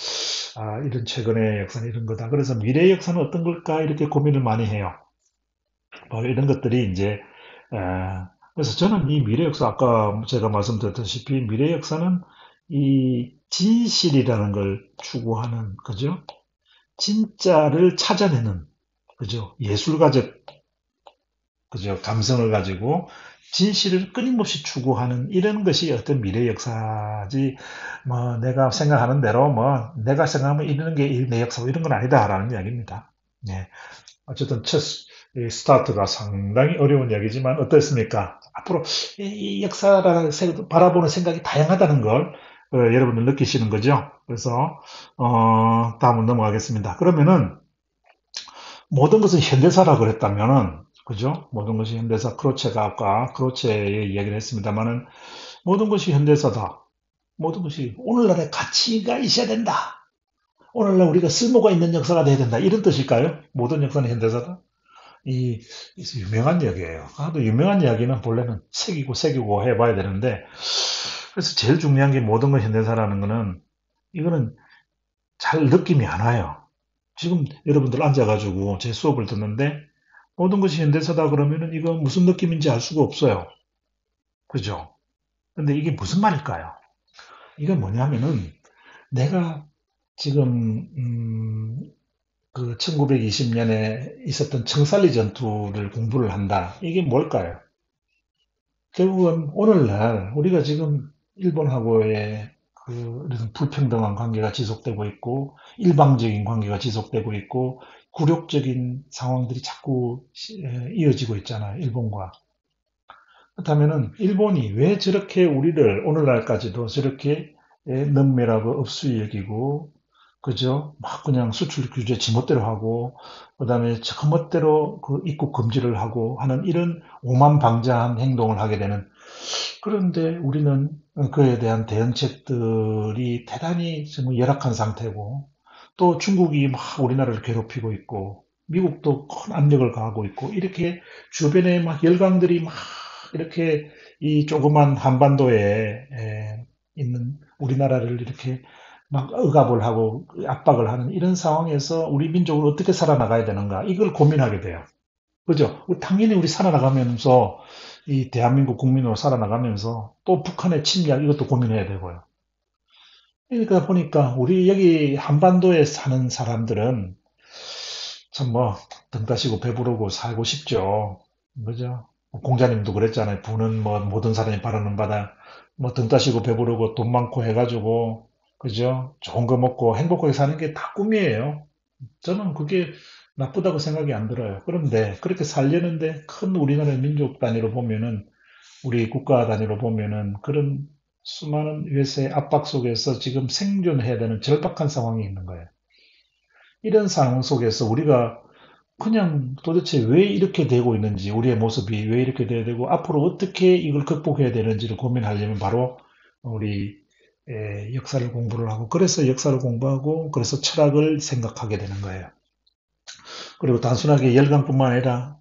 이런 최근의 역사는 이런 거다. 그래서 미래의 역사는 어떤 걸까 이렇게 고민을 많이 해요. 바로 이런 것들이 이제 그래서 저는 이 미래 역사 아까 제가 말씀드렸다시피 미래 역사는 이 진실이라는 걸 추구하는 그죠? 진짜를 찾아내는 그죠? 예술가적 그죠? 감성을 가지고 진실을 끊임없이 추구하는 이런 것이 어떤 미래 역사지 뭐 내가 생각하는 대로 뭐 내가 생각하면 이런 게 내 역사고 이런 건 아니다라는 이야기입니다. 네. 어쨌든 첫 스타트가 상당히 어려운 이야기지만 어떻습니까? 앞으로 이 역사를 바라보는 생각이 다양하다는 걸 여러분들 느끼시는 거죠. 그래서 다음으로 넘어가겠습니다. 그러면은 모든 것은 현대사라 그랬다면은 그죠? 모든 것이 현대사 크로체가 아까 크로체의 이야기를 했습니다만은 모든 것이 현대사다. 모든 것이 오늘날의 가치가 있어야 된다. 오늘날 우리가 쓸모가 있는 역사가 돼야 된다. 이런 뜻일까요? 모든 역사는 현대사다. 이 유명한 이야기예요. 또 유명한 이야기는 본래는 새기고 해봐야 되는데 그래서 제일 중요한 게 모든 건 현대사라는 거는 이거는 잘 느낌이 안 와요. 지금 여러분들 앉아가지고 제 수업을 듣는데 모든 것이 현대사다 그러면은 이거 무슨 느낌인지 알 수가 없어요. 그죠? 근데 이게 무슨 말일까요? 이건 뭐냐면은 내가 지금 그 1920년에 있었던 청산리 전투를 공부를 한다. 이게 뭘까요? 결국은 오늘날 우리가 지금 일본하고의 이런 불평등한 관계가 지속되고 있고 일방적인 관계가 지속되고 있고 굴욕적인 상황들이 자꾸 이어지고 있잖아요. 일본과. 그렇다면은 일본이 왜 저렇게 우리를 오늘날까지도 저렇게 능멸하고 업수이 여기고 그죠? 막 그냥 수출 규제 지멋대로 하고 그다음에 저멋대로 그 입국 금지를 하고 하는 이런 오만방자한 행동을 하게 되는 그런데 우리는 그에 대한 대응책들이 대단히 정말 열악한 상태고 또 중국이 막 우리나라를 괴롭히고 있고 미국도 큰 압력을 가하고 있고 이렇게 주변에 막 열강들이 막 이렇게 이 조그만 한반도에 있는 우리나라를 이렇게 막 억압을 하고 압박을 하는 이런 상황에서 우리 민족을 어떻게 살아나가야 되는가 이걸 고민하게 돼요. 그죠? 당연히 우리 살아나가면서 이 대한민국 국민으로 살아나가면서 또 북한의 침략 이것도 고민해야 되고요. 그러니까 보니까 우리 여기 한반도에 사는 사람들은 참 뭐 등 따시고 배부르고 살고 싶죠. 그죠? 공자님도 그랬잖아요. 부는 뭐 모든 사람이 바라는 바다. 뭐 등 따시고 배부르고 돈 많고 해가지고 그죠? 좋은 거 먹고 행복하게 사는 게 다 꿈이에요. 저는 그게 나쁘다고 생각이 안 들어요. 그런데 그렇게 살려는데 큰 우리나라의 민족 단위로 보면은 우리 국가 단위로 보면은 그런 수많은 외세의 압박 속에서 지금 생존해야 되는 절박한 상황이 있는 거예요. 이런 상황 속에서 우리가 그냥 도대체 왜 이렇게 되고 있는지, 우리의 모습이 왜 이렇게 돼야 되고, 앞으로 어떻게 이걸 극복해야 되는지를 고민하려면 바로 우리 역사를 공부를 하고, 그래서 역사를 공부하고, 그래서 철학을 생각하게 되는 거예요. 그리고 단순하게 열강뿐만 아니라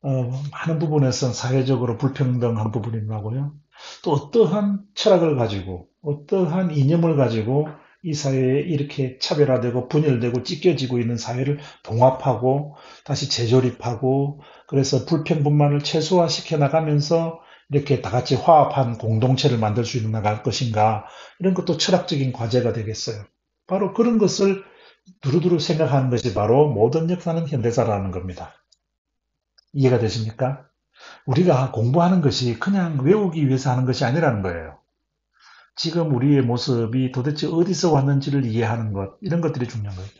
많은 부분에서 사회적으로 불평등한 부분이 나고요. 또 어떠한 철학을 가지고 어떠한 이념을 가지고 이 사회에 이렇게 차별화되고 분열되고 찢겨지고 있는 사회를 봉합하고 다시 재조립하고, 그래서 불평분만을 최소화시켜 나가면서 이렇게 다 같이 화합한 공동체를 만들 수 있는 나갈 것인가, 이런 것도 철학적인 과제가 되겠어요. 바로 그런 것을 두루두루 생각하는 것이 바로 모든 역사는 현대사라는 겁니다. 이해가 되십니까? 우리가 공부하는 것이 그냥 외우기 위해서 하는 것이 아니라는 거예요. 지금 우리의 모습이 도대체 어디서 왔는지를 이해하는 것, 이런 것들이 중요한 거예요.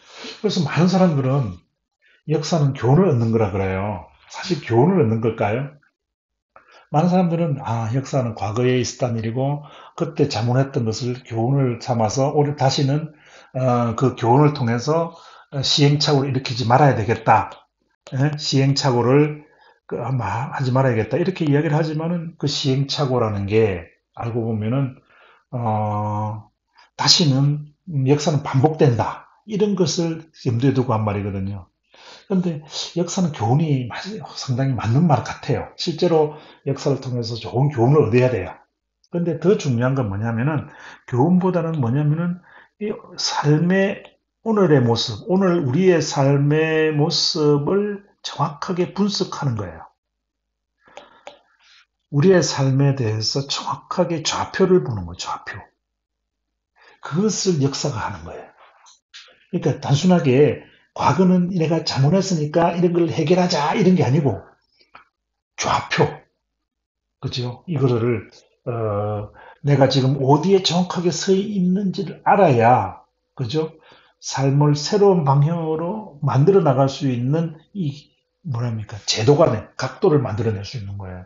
그래서 많은 사람들은 역사는 교훈을 얻는 거라 그래요. 사실 교훈을 얻는 걸까요? 많은 사람들은 역사는 과거에 있었던 일이고 그때 잘못했던 것을 교훈을 삼아서 오늘 다시는 그 교훈을 통해서 시행착오를 일으키지 말아야 되겠다. 시행착오를 하지 말아야겠다. 이렇게 이야기를 하지만은 그 시행착오라는 게 알고 보면은 어, 다시는 역사는 반복된다. 이런 것을 염두에 두고 한 말이거든요. 그런데 역사는 교훈이 상당히 맞는 말 같아요. 실제로 역사를 통해서 좋은 교훈을 얻어야 돼요. 그런데 더 중요한 건 뭐냐면은, 교훈보다는 뭐냐면은 이 삶의 오늘의 모습, 오늘 우리의 삶의 모습을 정확하게 분석하는 거예요. 우리의 삶에 대해서 정확하게 좌표를 보는 거예요. 좌표. 그것을 역사가 하는 거예요. 그러니까 단순하게 과거는 내가 잘못했으니까 이런 걸 해결하자 이런 게 아니고, 좌표. 그죠? 이거를 내가 지금 어디에 정확하게 서 있는지를 알아야, 그죠? 삶을 새로운 방향으로 만들어 나갈 수 있는 이 뭐랍니까? 제도가 각도를 만들어낼 수 있는 거예요.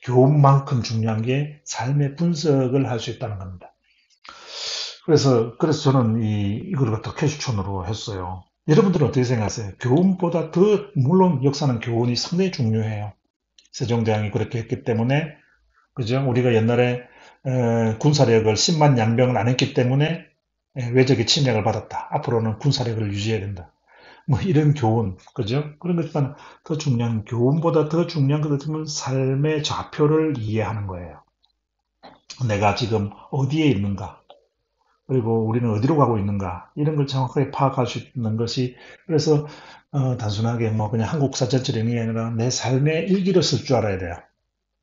교훈만큼 중요한 게 삶의 분석을 할 수 있다는 겁니다. 그래서 저는 이걸 갖다 퀘스천으로 했어요. 여러분들은 어떻게 생각하세요? 교훈보다 더, 물론 역사는 교훈이 상당히 중요해요. 세종대왕이 그렇게 했기 때문에, 그죠? 우리가 옛날에 군사력을 10만 양병을 안 했기 때문에 외적의 침략을 받았다. 앞으로는 군사력을 유지해야 된다. 뭐 이런 교훈, 그죠? 그런 것보다 더 중요한, 교훈보다 더 중요한 것은 삶의 좌표를 이해하는 거예요. 내가 지금 어디에 있는가? 그리고 우리는 어디로 가고 있는가? 이런 걸 정확하게 파악할 수 있는 것이, 그래서 단순하게 뭐 그냥 한국사 전체적인 게 아니라 내 삶의 일기를 쓸 줄 알아야 돼요.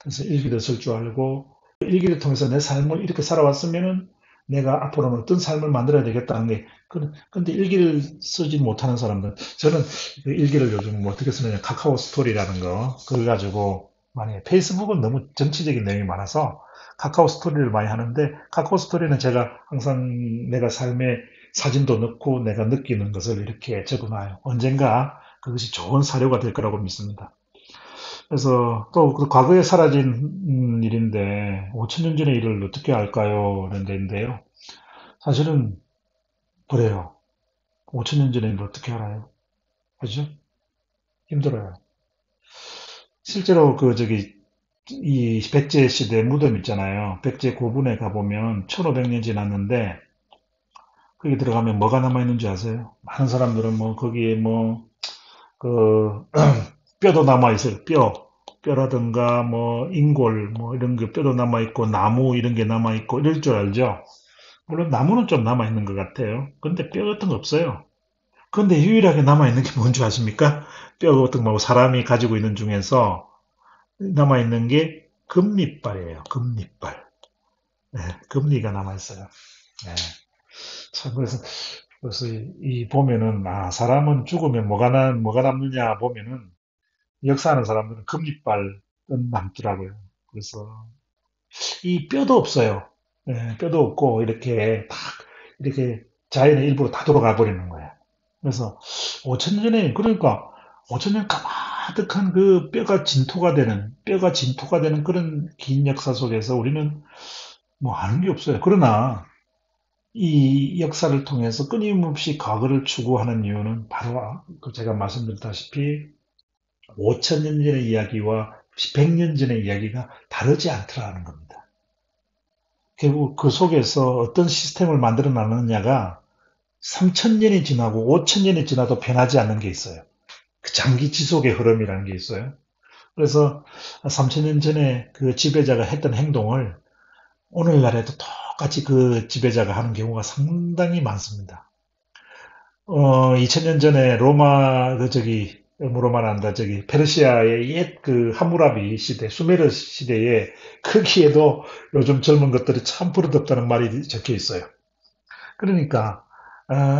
그래서 일기를 쓸 줄 알고, 그 일기를 통해서 내 삶을 이렇게 살아왔으면은 내가 앞으로는 어떤 삶을 만들어야 되겠다는 게, 근데 일기를 쓰지 못하는 사람들, 저는 그 일기를 요즘 뭐 어떻게 쓰느냐, 카카오 스토리라는 거, 그걸 가지고, 만약에 페이스북은 너무 정치적인 내용이 많아서 카카오 스토리를 많이 하는데, 카카오 스토리는 제가 항상 내가 삶의 사진도 넣고 내가 느끼는 것을 이렇게 적어놔요. 언젠가 그것이 좋은 사료가 될 거라고 믿습니다. 그래서 또 그 과거에 사라진 일인데 5천 년 전의 일을 어떻게 알까요? 그런 데인데요. 사실은 그래요. 5천 년 전의 일을 어떻게 알아요? 그죠? 힘들어요. 실제로 이 백제 시대 무덤 있잖아요. 백제 고분에 가보면 1500년 지났는데 거기 들어가면 뭐가 남아있는 줄 아세요? 많은 사람들은 뭐 거기에 그 뼈도 남아있어요. 뼈라든가 뭐 인골 뭐 이런 게 뼈도 남아있고 나무 이런 게 남아있고 이럴 줄 알죠? 물론 나무는 좀 남아있는 것 같아요. 근데 뼈 같은 거 없어요. 근데 유일하게 남아있는 게 뭔지 아십니까? 뼈 같은 거 말고 사람이 가지고 있는 중에서 남아있는 게 금리빨이에요. 금리빨. 네, 금리가 남아있어요. 네. 참, 그래서 보면은, 사람은 죽으면 뭐가 남느냐 보면은, 역사하는 사람들은 금리빨은 남더라고요. 그래서, 이 뼈도 없어요. 예, 뼈도 없고, 이렇게 자연의 일부로 다 돌아가 버리는 거예요. 그래서, 5천 년 전에, 그러니까, 5천 년 가득한 그 뼈가 진토가 되는 그런 긴 역사 속에서 우리는 뭐 아는 게 없어요. 그러나, 이 역사를 통해서 끊임없이 과거를 추구하는 이유는 바로 그 제가 말씀드렸다시피 5천 년 전의 이야기와 100년 전의 이야기가 다르지 않더라는 겁니다. 결국 그 속에서 어떤 시스템을 만들어 나느냐가 3,000년이 지나고 5,000년이 지나도 변하지 않는 게 있어요. 그 장기 지속의 흐름이라는 게 있어요. 그래서 3,000년 전에 그 지배자가 했던 행동을 오늘날에도 똑같이 그 지배자가 하는 경우가 상당히 많습니다. 2000년 전에 로마, 로마란다, 페르시아의 옛 그 함무라비 시대, 수메르 시대에 크기에도 요즘 젊은 것들이 참 버릇없다는 말이 적혀 있어요. 그러니까,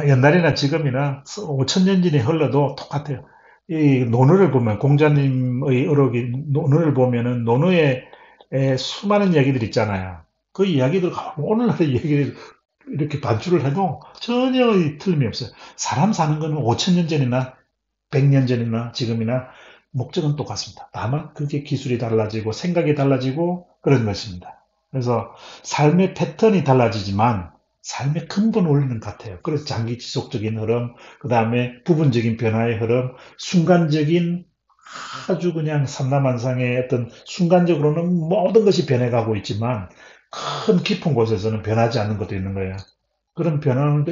옛날이나 지금이나 5천년 전이 흘러도 똑같아요. 이 논어를 보면, 공자님의 어록이 논어를 보면은 논어에 수많은 이야기들 있잖아요. 그 이야기들, 오늘날의 이야기를 이렇게 반주를 해도 전혀 틀림이 없어요. 사람 사는 거는 5천 년 전이나 100년 전이나 지금이나 목적은 똑같습니다. 다만 그게 기술이 달라지고 생각이 달라지고 그런 것입니다. 그래서 삶의 패턴이 달라지지만 삶의 근본 원리는 같아요. 그래서 장기 지속적인 흐름, 그 다음에 부분적인 변화의 흐름, 순간적인 아주 그냥 삼라만상의 어떤 순간적으로는 모든 것이 변해가고 있지만 큰 깊은 곳에서는 변하지 않는 것도 있는 거예요. 그런 변화는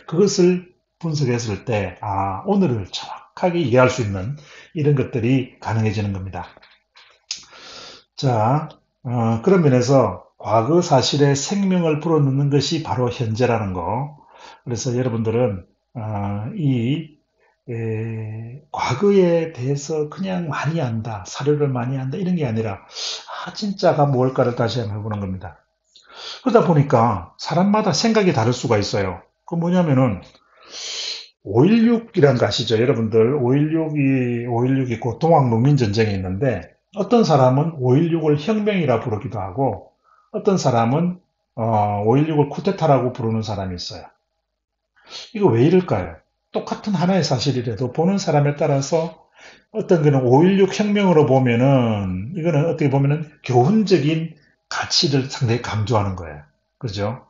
그것을 분석했을 때, 오늘을 정확하게 이해할 수 있는 이런 것들이 가능해지는 겁니다. 자, 그런 면에서 과거 사실에 생명을 불어넣는 것이 바로 현재라는 거. 그래서 여러분들은, 과거에 대해서 그냥 많이 안다, 사료를 많이 안다, 이런 게 아니라, 진짜가 무엇일까를 다시 한번 해보는 겁니다. 그러다 보니까 사람마다 생각이 다를 수가 있어요. 그 뭐냐면은 5.16이란 거 아시죠? 여러분들 5.16이 곧 동학농민전쟁이 있는데 어떤 사람은 5.16을 혁명이라 부르기도 하고 어떤 사람은 5.16을 쿠데타라고 부르는 사람이 있어요. 이거 왜 이럴까요? 똑같은 하나의 사실이라도 보는 사람에 따라서 어떤 거는 5.16 혁명으로 보면은 이거는 어떻게 보면은 교훈적인 가치를 상당히 강조하는 거예요. 그죠?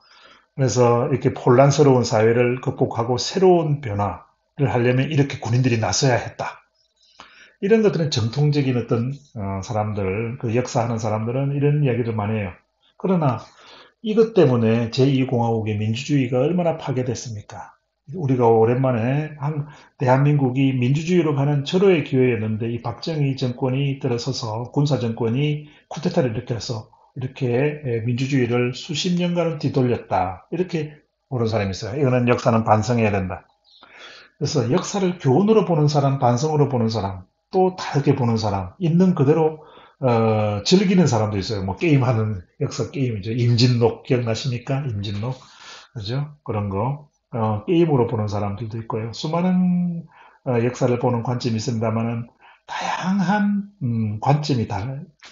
그래서 이렇게 혼란스러운 사회를 극복하고 새로운 변화를 하려면 이렇게 군인들이 나서야 했다. 이런 것들은 정통적인 어떤 사람들, 그 역사하는 사람들은 이런 이야기를 많이 해요. 그러나 이것 때문에 제2공화국의 민주주의가 얼마나 파괴됐습니까? 우리가 오랜만에 대한민국이 민주주의로 가는 절호의 기회였는데 이 박정희 정권이 들어서서 군사 정권이 쿠데타를 일으켜서 이렇게 민주주의를 수십 년간은 뒤돌렸다. 이렇게 보는 사람이 있어요. 이거는 역사는 반성해야 된다. 그래서 역사를 교훈으로 보는 사람, 반성으로 보는 사람, 또 다르게 보는 사람, 있는 그대로 즐기는 사람도 있어요. 뭐 게임하는 역사 게임이죠. 임진록 기억나십니까? 임진록, 그죠? 그런 거 게임으로 보는 사람들도 있고요. 수많은 역사를 보는 관점이 있습니다만은 다양한 관점이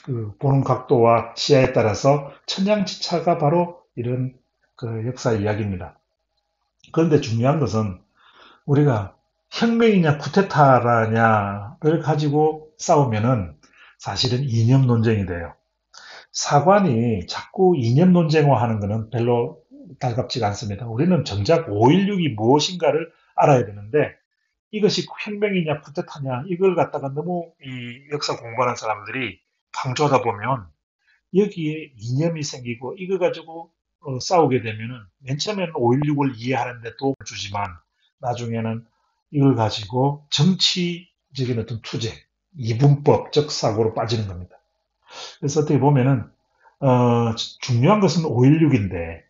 그 보는 각도와 시야에 따라서 천양지차가 바로 이런 그 역사 이야기입니다. 그런데 중요한 것은 우리가 혁명이냐 쿠데타라냐를 가지고 싸우면은 사실은 이념 논쟁이 돼요. 사관이 자꾸 이념 논쟁화하는 것은 별로 달갑지가 않습니다. 우리는 정작 5.16이 무엇인가를 알아야 되는데 이것이 혁명이냐 쿠데타냐 이걸 갖다가 너무 이 역사 공부하는 사람들이 강조하다 보면 여기에 이념이 생기고 이거 가지고 싸우게 되면은 맨 처음에는 5.16을 이해하는데 도움을 주지만 나중에는 이걸 가지고 정치적인 어떤 투쟁, 이분법적 사고로 빠지는 겁니다. 그래서 어떻게 보면은 중요한 것은 5.16인데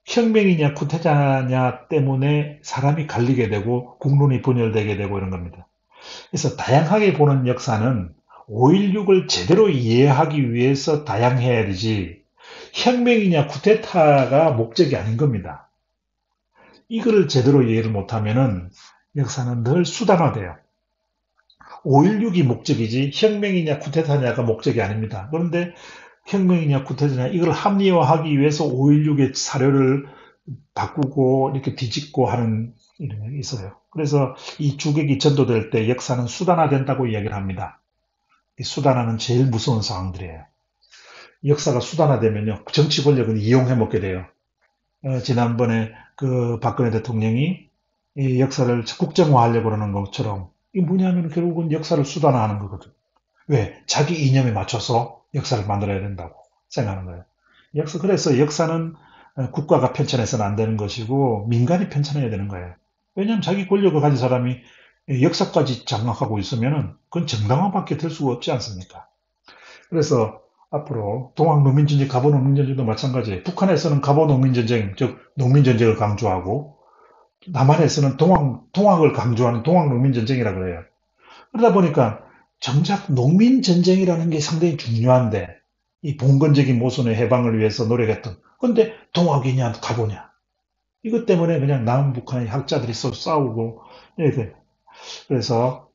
혁명이냐 쿠데타냐 때문에 사람이 갈리게 되고 국론이 분열되게 되고 이런 겁니다. 그래서 다양하게 보는 역사는 5.16을 제대로 이해하기 위해서 다양해야 되지 혁명이냐 쿠데타가 목적이 아닌 겁니다. 이거를 제대로 이해를 못하면은 역사는 늘 수단화돼요. 5.16이 목적이지 혁명이냐 쿠데타냐가 목적이 아닙니다. 그런데 혁명이냐 쿠데타냐 이걸 합리화하기 위해서 5.16의 사료를 바꾸고 이렇게 뒤집고 하는 이런 게 있어요. 그래서 이 주객이 전도될 때 역사는 수단화된다고 이야기를 합니다. 이 수단화는 제일 무서운 상황들이에요. 역사가 수단화되면요, 정치 권력은 이용해 먹게 돼요. 지난번에 그 박근혜 대통령이 이 역사를 국정화하려고 그러는 것처럼 이게 뭐냐면 결국은 역사를 수단화하는 거거든. 왜? 자기 이념에 맞춰서 역사를 만들어야 된다고 생각하는 거예요. 그래서 역사는 국가가 편찬해서는 안 되는 것이고 민간이 편찬해야 되는 거예요. 왜냐하면 자기 권력을 가진 사람이 역사까지 장악하고 있으면은 그건 정당화밖에 될 수가 없지 않습니까? 그래서 앞으로 동학농민전쟁, 갑오농민전쟁도 마찬가지예요. 북한에서는 갑오농민전쟁, 즉 농민전쟁을 강조하고 남한에서는 동학을 강조하는 동학농민전쟁이라고 그래요. 그러다 보니까 정작 농민전쟁이라는 게 상당히 중요한데 이 봉건적인 모순의 해방을 위해서 노력했던 근데 동학이냐 갑오냐 이것 때문에 그냥 남북한의 학자들이 서로 싸우고 이렇게 그래서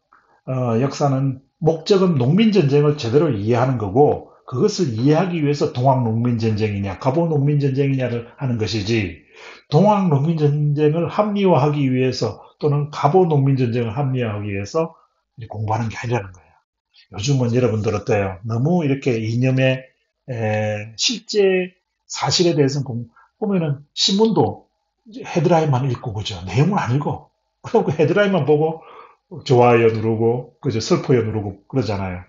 역사는 목적은 농민전쟁을 제대로 이해하는 거고 그것을 이해하기 위해서 동학농민전쟁이냐 갑오농민전쟁이냐를 하는 것이지 동학농민전쟁을 합리화하기 위해서 또는 갑오농민전쟁을 합리화하기 위해서 공부하는 게 아니라는 거예요. 요즘은 여러분들 어때요? 너무 이렇게 이념의 실제 사실에 대해서는 보면은 신문도 헤드라인만 읽고 그죠? 내용을 안 읽어. 그리고 헤드라인만 보고 좋아요 누르고 그죠? 슬퍼요 누르고 그러잖아요.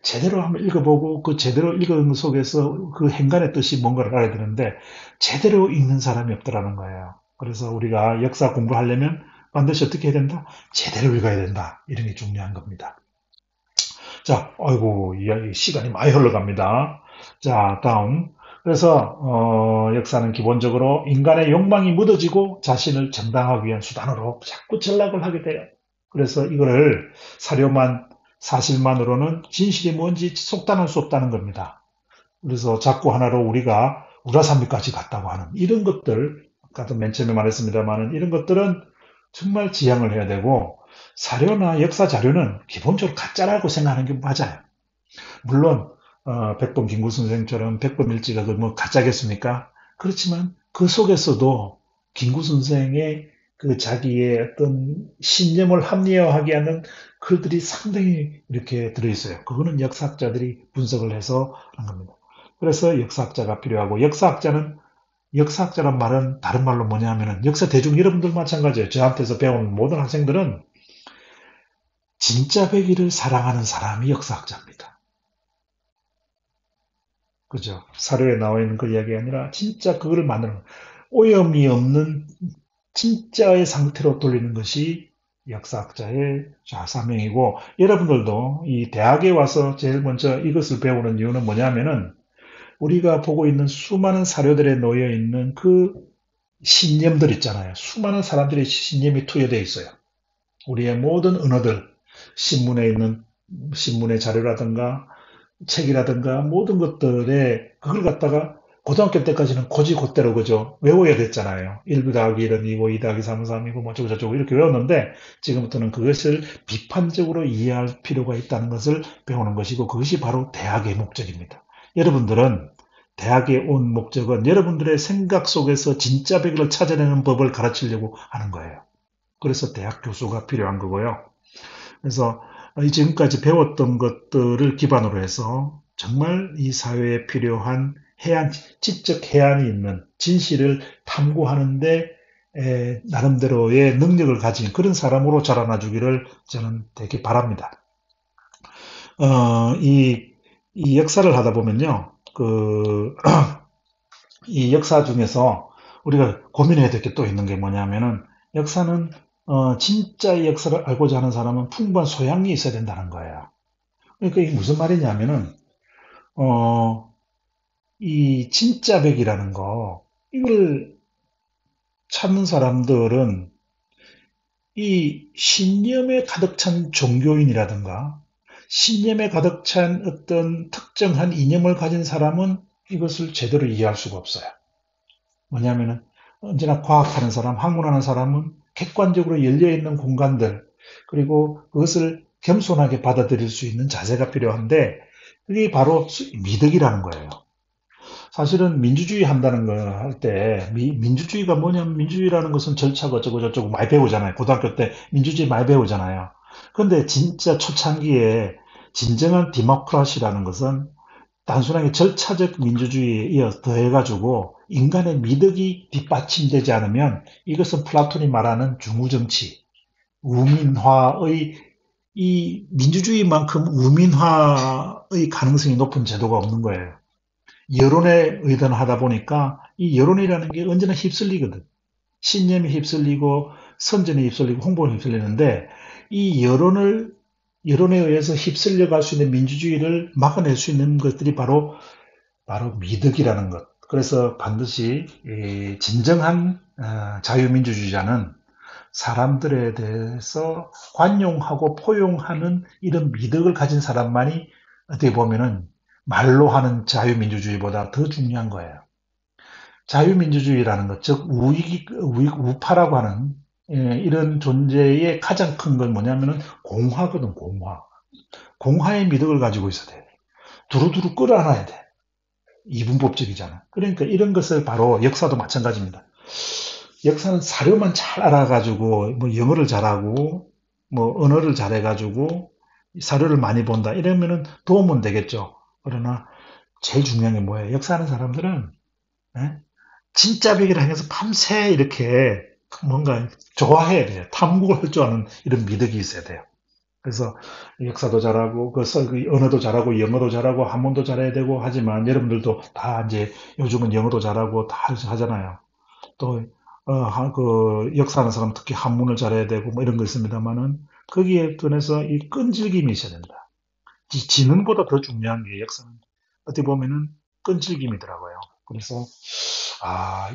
제대로 한번 읽어보고 그 제대로 읽은 속에서 그 행간의 뜻이 뭔가를 알아야 되는데 제대로 읽는 사람이 없더라는 거예요. 그래서 우리가 역사 공부하려면 반드시 어떻게 해야 된다? 제대로 읽어야 된다. 이런 게 중요한 겁니다. 자, 아이고, 이야기 시간이 많이 흘러갑니다. 자, 다음. 그래서 역사는 기본적으로 인간의 욕망이 묻어지고 자신을 정당화하기 위한 수단으로 자꾸 전락을 하게 돼요. 그래서 이거를 사료만 사실만으로는 진실이 뭔지 속단할 수 없다는 겁니다. 그래서 자꾸 하나로 우리가 우라산미까지 갔다고 하는 이런 것들, 아까도 맨 처음에 말했습니다만 이런 것들은 정말 지양을 해야 되고 사료나 역사 자료는 기본적으로 가짜라고 생각하는 게 맞아요. 물론 백범 김구 선생처럼 백범일지가 뭐 가짜겠습니까? 그렇지만 그 속에서도 김구 선생의 그 자기의 어떤 신념을 합리화하게 하는 글들이 상당히 이렇게 들어있어요. 그거는 역사학자들이 분석을 해서 하는 겁니다. 그래서 역사학자가 필요하고 역사학자란 말은 다른 말로 뭐냐 하면은 역사 대중 여러분들 마찬가지예요. 저한테서 배우는 모든 학생들은 진짜 백이를 사랑하는 사람이 역사학자입니다. 그죠? 사료에 나와 있는 그 이야기가 아니라 진짜 그거를 만드는 오염이 없는 진짜의 상태로 돌리는 것이 역사학자의 사명이고 여러분들도 이 대학에 와서 제일 먼저 이것을 배우는 이유는 뭐냐면은 우리가 보고 있는 수많은 사료들에 놓여 있는 그 신념들 있잖아요. 수많은 사람들의 신념이 투여되어 있어요. 우리의 모든 언어들, 신문에 있는 신문의 자료라든가 책이라든가 모든 것들에 그걸 갖다가 고등학교 때까지는 곧이곧대로 그죠 외워야 됐잖아요. 1 더하기 1은 2고 2 더하기 3은 3이고 뭐 어쩌고 저쩌고 이렇게 외웠는데 지금부터는 그것을 비판적으로 이해할 필요가 있다는 것을 배우는 것이고 그것이 바로 대학의 목적입니다. 여러분들은 대학에 온 목적은 여러분들의 생각 속에서 진짜 백을 찾아내는 법을 가르치려고 하는 거예요. 그래서 대학 교수가 필요한 거고요. 그래서 지금까지 배웠던 것들을 기반으로 해서 정말 이 사회에 필요한 지적 해안이 있는 진실을 탐구하는데 나름대로의 능력을 가진 그런 사람으로 자라나 주기를 저는 되게 바랍니다. 이 역사를 하다 보면요, 이 역사 중에서 우리가 고민해야 될 게 또 있는 게 뭐냐면은 역사는 진짜의 역사를 알고자 하는 사람은 풍부한 소양이 있어야 된다는 거예요. 그러니까 이게 무슨 말이냐면은 이 진짜 백이라는 거 이걸 찾는 사람들은 이 신념에 가득 찬 종교인이라든가 신념에 가득 찬 어떤 특정한 이념을 가진 사람은 이것을 제대로 이해할 수가 없어요. 뭐냐면은 언제나 과학하는 사람, 학문하는 사람은 객관적으로 열려있는 공간들 그리고 그것을 겸손하게 받아들일 수 있는 자세가 필요한데 그게 바로 미덕이라는 거예요. 사실은 민주주의 한다는 거 할 때 민주주의가 뭐냐면 민주주의라는 것은 절차가 어쩌고 저쩌고 많이 배우잖아요. 고등학교 때 민주주의 많이 배우잖아요. 그런데 진짜 초창기에 진정한 디모크라시라는 것은 단순하게 절차적 민주주의에 이어 더해가지고 인간의 미덕이 뒷받침되지 않으면 이것은 플라톤이 말하는 중우정치, 우민화의 이 민주주의만큼 우민화의 가능성이 높은 제도가 없는 거예요. 여론에 의존하다 보니까 이 여론이라는 게 언제나 휩쓸리거든. 신념이 휩쓸리고 선전에 휩쓸리고 홍보에 휩쓸리는데 이 여론에 의해서 휩쓸려 갈 수 있는 민주주의를 막아낼 수 있는 것들이 바로 미덕이라는 것. 그래서 반드시 진정한 자유민주주의자는 사람들에 대해서 관용하고 포용하는 이런 미덕을 가진 사람만이 어떻게 보면은 말로 하는 자유민주주의보다 더 중요한 거예요. 자유민주주의라는 것, 즉 우파라고 하는 이런 존재의 가장 큰 건 뭐냐면은 공화거든, 공화. 공화의 미덕을 가지고 있어야 돼. 두루두루 끌어안아야 돼. 이분법적이잖아. 그러니까 이런 것을 바로 역사도 마찬가지입니다. 역사는 사료만 잘 알아가지고 뭐 영어를 잘하고 뭐 언어를 잘해가지고 사료를 많이 본다 이러면은 도움은 되겠죠. 그러나 제일 중요한 게 뭐예요? 역사하는 사람들은 예? 진짜 배기를 하면서 밤새 이렇게 뭔가 좋아해야 돼요. 탐구를 할 줄 아는 이런 미덕이 있어야 돼요. 그래서 역사도 잘하고 그 언어도 잘하고 영어도 잘하고 한문도 잘해야 되고 하지만 여러분들도 다 이제 요즘은 영어도 잘하고 다 하잖아요. 또 그 역사하는 사람 특히 한문을 잘해야 되고 뭐 이런 거 있습니다만은 거기에 관해서 이 끈질김이 있어야 된다. 지능보다 더 중요한 게 역사는 어떻게 보면은 끈질김이더라고요. 그래서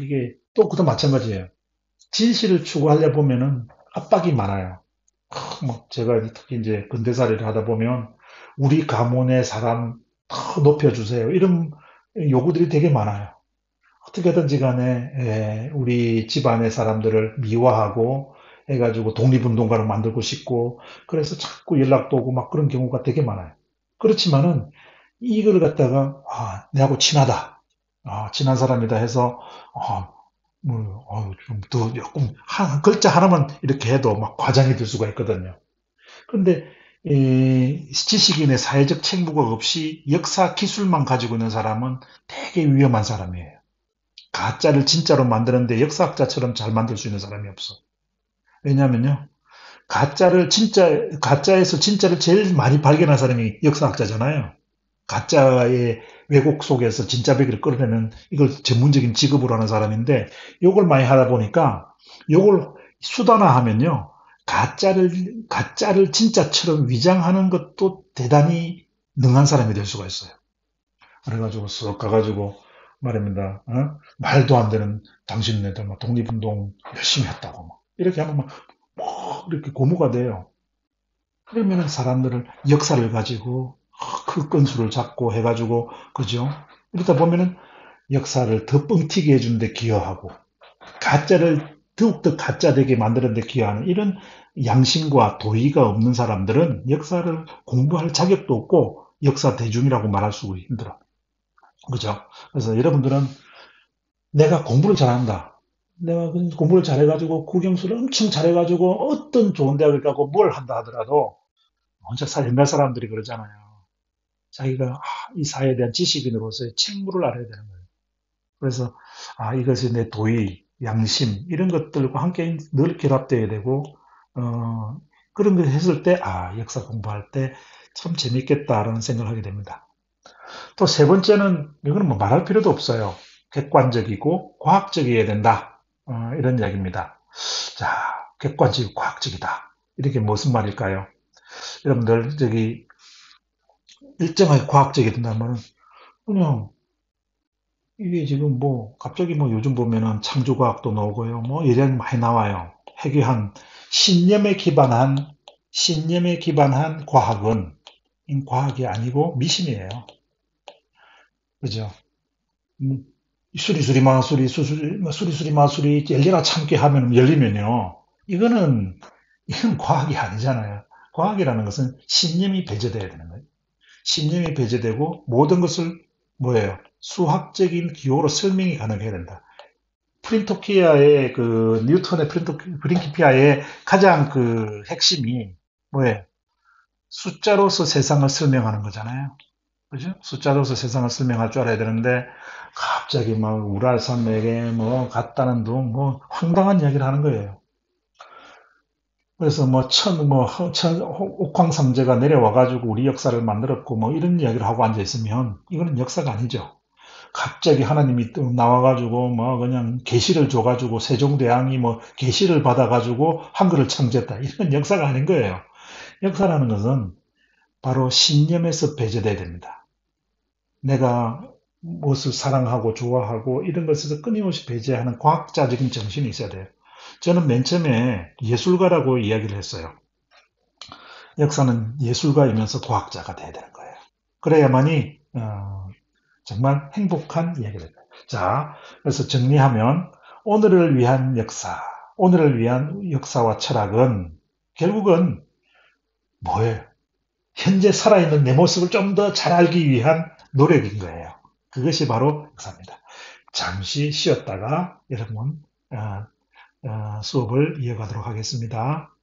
이게 또 그것도 마찬가지예요. 진실을 추구하려 보면은 압박이 많아요. 뭐 제가 특히 이제 근대사를 하다 보면 우리 가문의 사람 더 높여주세요. 이런 요구들이 되게 많아요. 어떻게든지 간에 우리 집안의 사람들을 미화하고 해가지고 독립운동가로 만들고 싶고 그래서 자꾸 연락도 오고 막 그런 경우가 되게 많아요. 그렇지만은 이걸 갖다가 내하고 친하다. 친한 사람이다 해서 좀 더 조금 한 글자 하나만 이렇게 해도 막 과장이 될 수가 있거든요. 그런데 지식인의 사회적 책무가 없이 역사 기술만 가지고 있는 사람은 되게 위험한 사람이에요. 가짜를 진짜로 만드는데 역사학자처럼 잘 만들 수 있는 사람이 없어. 왜냐하면요, 가짜에서 진짜를 제일 많이 발견한 사람이 역사학자잖아요. 가짜의 왜곡 속에서 진짜 배기를 끌어내는 이걸 전문적인 직업으로 하는 사람인데, 요걸 많이 하다 보니까, 요걸 수단화하면요, 가짜를 진짜처럼 위장하는 것도 대단히 능한 사람이 될 수가 있어요. 그래가지고 쓱 가가지고 말입니다. 말도 안 되는 당신네들 막 독립운동 열심히 했다고 막 이렇게 하면 막 이렇게 고무가 돼요. 그러면은 사람들을 역사를 가지고 그 건수를 잡고 해가지고 그죠? 이러다 보면은 역사를 더 뻥튀기 해주는데 기여하고 가짜를 더욱더 가짜되게 만드는데 기여하는 이런 양심과 도의가 없는 사람들은 역사를 공부할 자격도 없고 역사 대중이라고 말할 수가 힘들어. 그죠? 그래서 여러분들은 내가 공부를 잘한다. 내가 공부를 잘해가지고 국영수를 엄청 잘해가지고 어떤 좋은 대학을 가고 뭘 한다 하더라도 혼자 옛날 사람들이 그러잖아요. 자기가 이 사회에 대한 지식인으로서의 책무를 알아야 되는 거예요. 그래서 이것이 내 도의, 양심 이런 것들과 함께 늘 결합되어야 되고 그런 걸 했을 때 역사 공부할 때 참 재밌겠다라는 생각을 하게 됩니다. 또 세 번째는 이거는 뭐 말할 필요도 없어요. 객관적이고 과학적이어야 된다. 이런 이야기입니다. 자, 객관적이고 과학적이다. 이렇게 무슨 말일까요? 여러분들 저기 일정하게 과학적이 된다면 그냥 이게 지금 뭐 갑자기 뭐 요즘 보면은 창조과학도 나오고요. 뭐 예전 많이 나와요. 회귀한 신념에 기반한 과학은 과학이 아니고 미신이에요. 그죠? 음, 수리수리 마수리 수수리 수리수리 마수리 열리나 참게 하면 열리면요. 이건 과학이 아니잖아요. 과학이라는 것은 신념이 배제돼야 되는 거예요. 신념이 배제되고 모든 것을 뭐예요? 수학적인 기호로 설명이 가능해야 된다. 프린토피아의 그 뉴턴의 프린토피아의 가장 그 핵심이 뭐예요? 숫자로서 세상을 설명하는 거잖아요. 그죠? 숫자로서 세상을 설명할 줄 알아야 되는데 갑자기 막 우랄산맥에 뭐 갔다는 둥 뭐 황당한 이야기를 하는 거예요. 그래서 옥황상제가 내려와가지고 우리 역사를 만들었고 뭐 이런 이야기를 하고 앉아 있으면 이거는 역사가 아니죠. 갑자기 하나님이 또 나와가지고 뭐 그냥 계시를 줘가지고 세종대왕이 뭐 계시를 받아가지고 한글을 창제했다. 이런 역사가 아닌 거예요. 역사라는 것은 바로 신념에서 배제돼야 됩니다. 내가 무엇을 사랑하고 좋아하고 이런 것에서 끊임없이 배제하는 과학자적인 정신이 있어야 돼요. 저는 맨 처음에 예술가라고 이야기를 했어요. 역사는 예술가이면서 과학자가 돼야 되는 거예요. 그래야만이 정말 행복한 이야기가 됩니다. 자, 그래서 정리하면 오늘을 위한 역사, 오늘을 위한 역사와 철학은 결국은 뭐예요? 현재 살아있는 내 모습을 좀 더 잘 알기 위한 노력인 거예요. 그것이 바로 역사입니다. 잠시 쉬었다가 여러분 수업을 이어가도록 하겠습니다.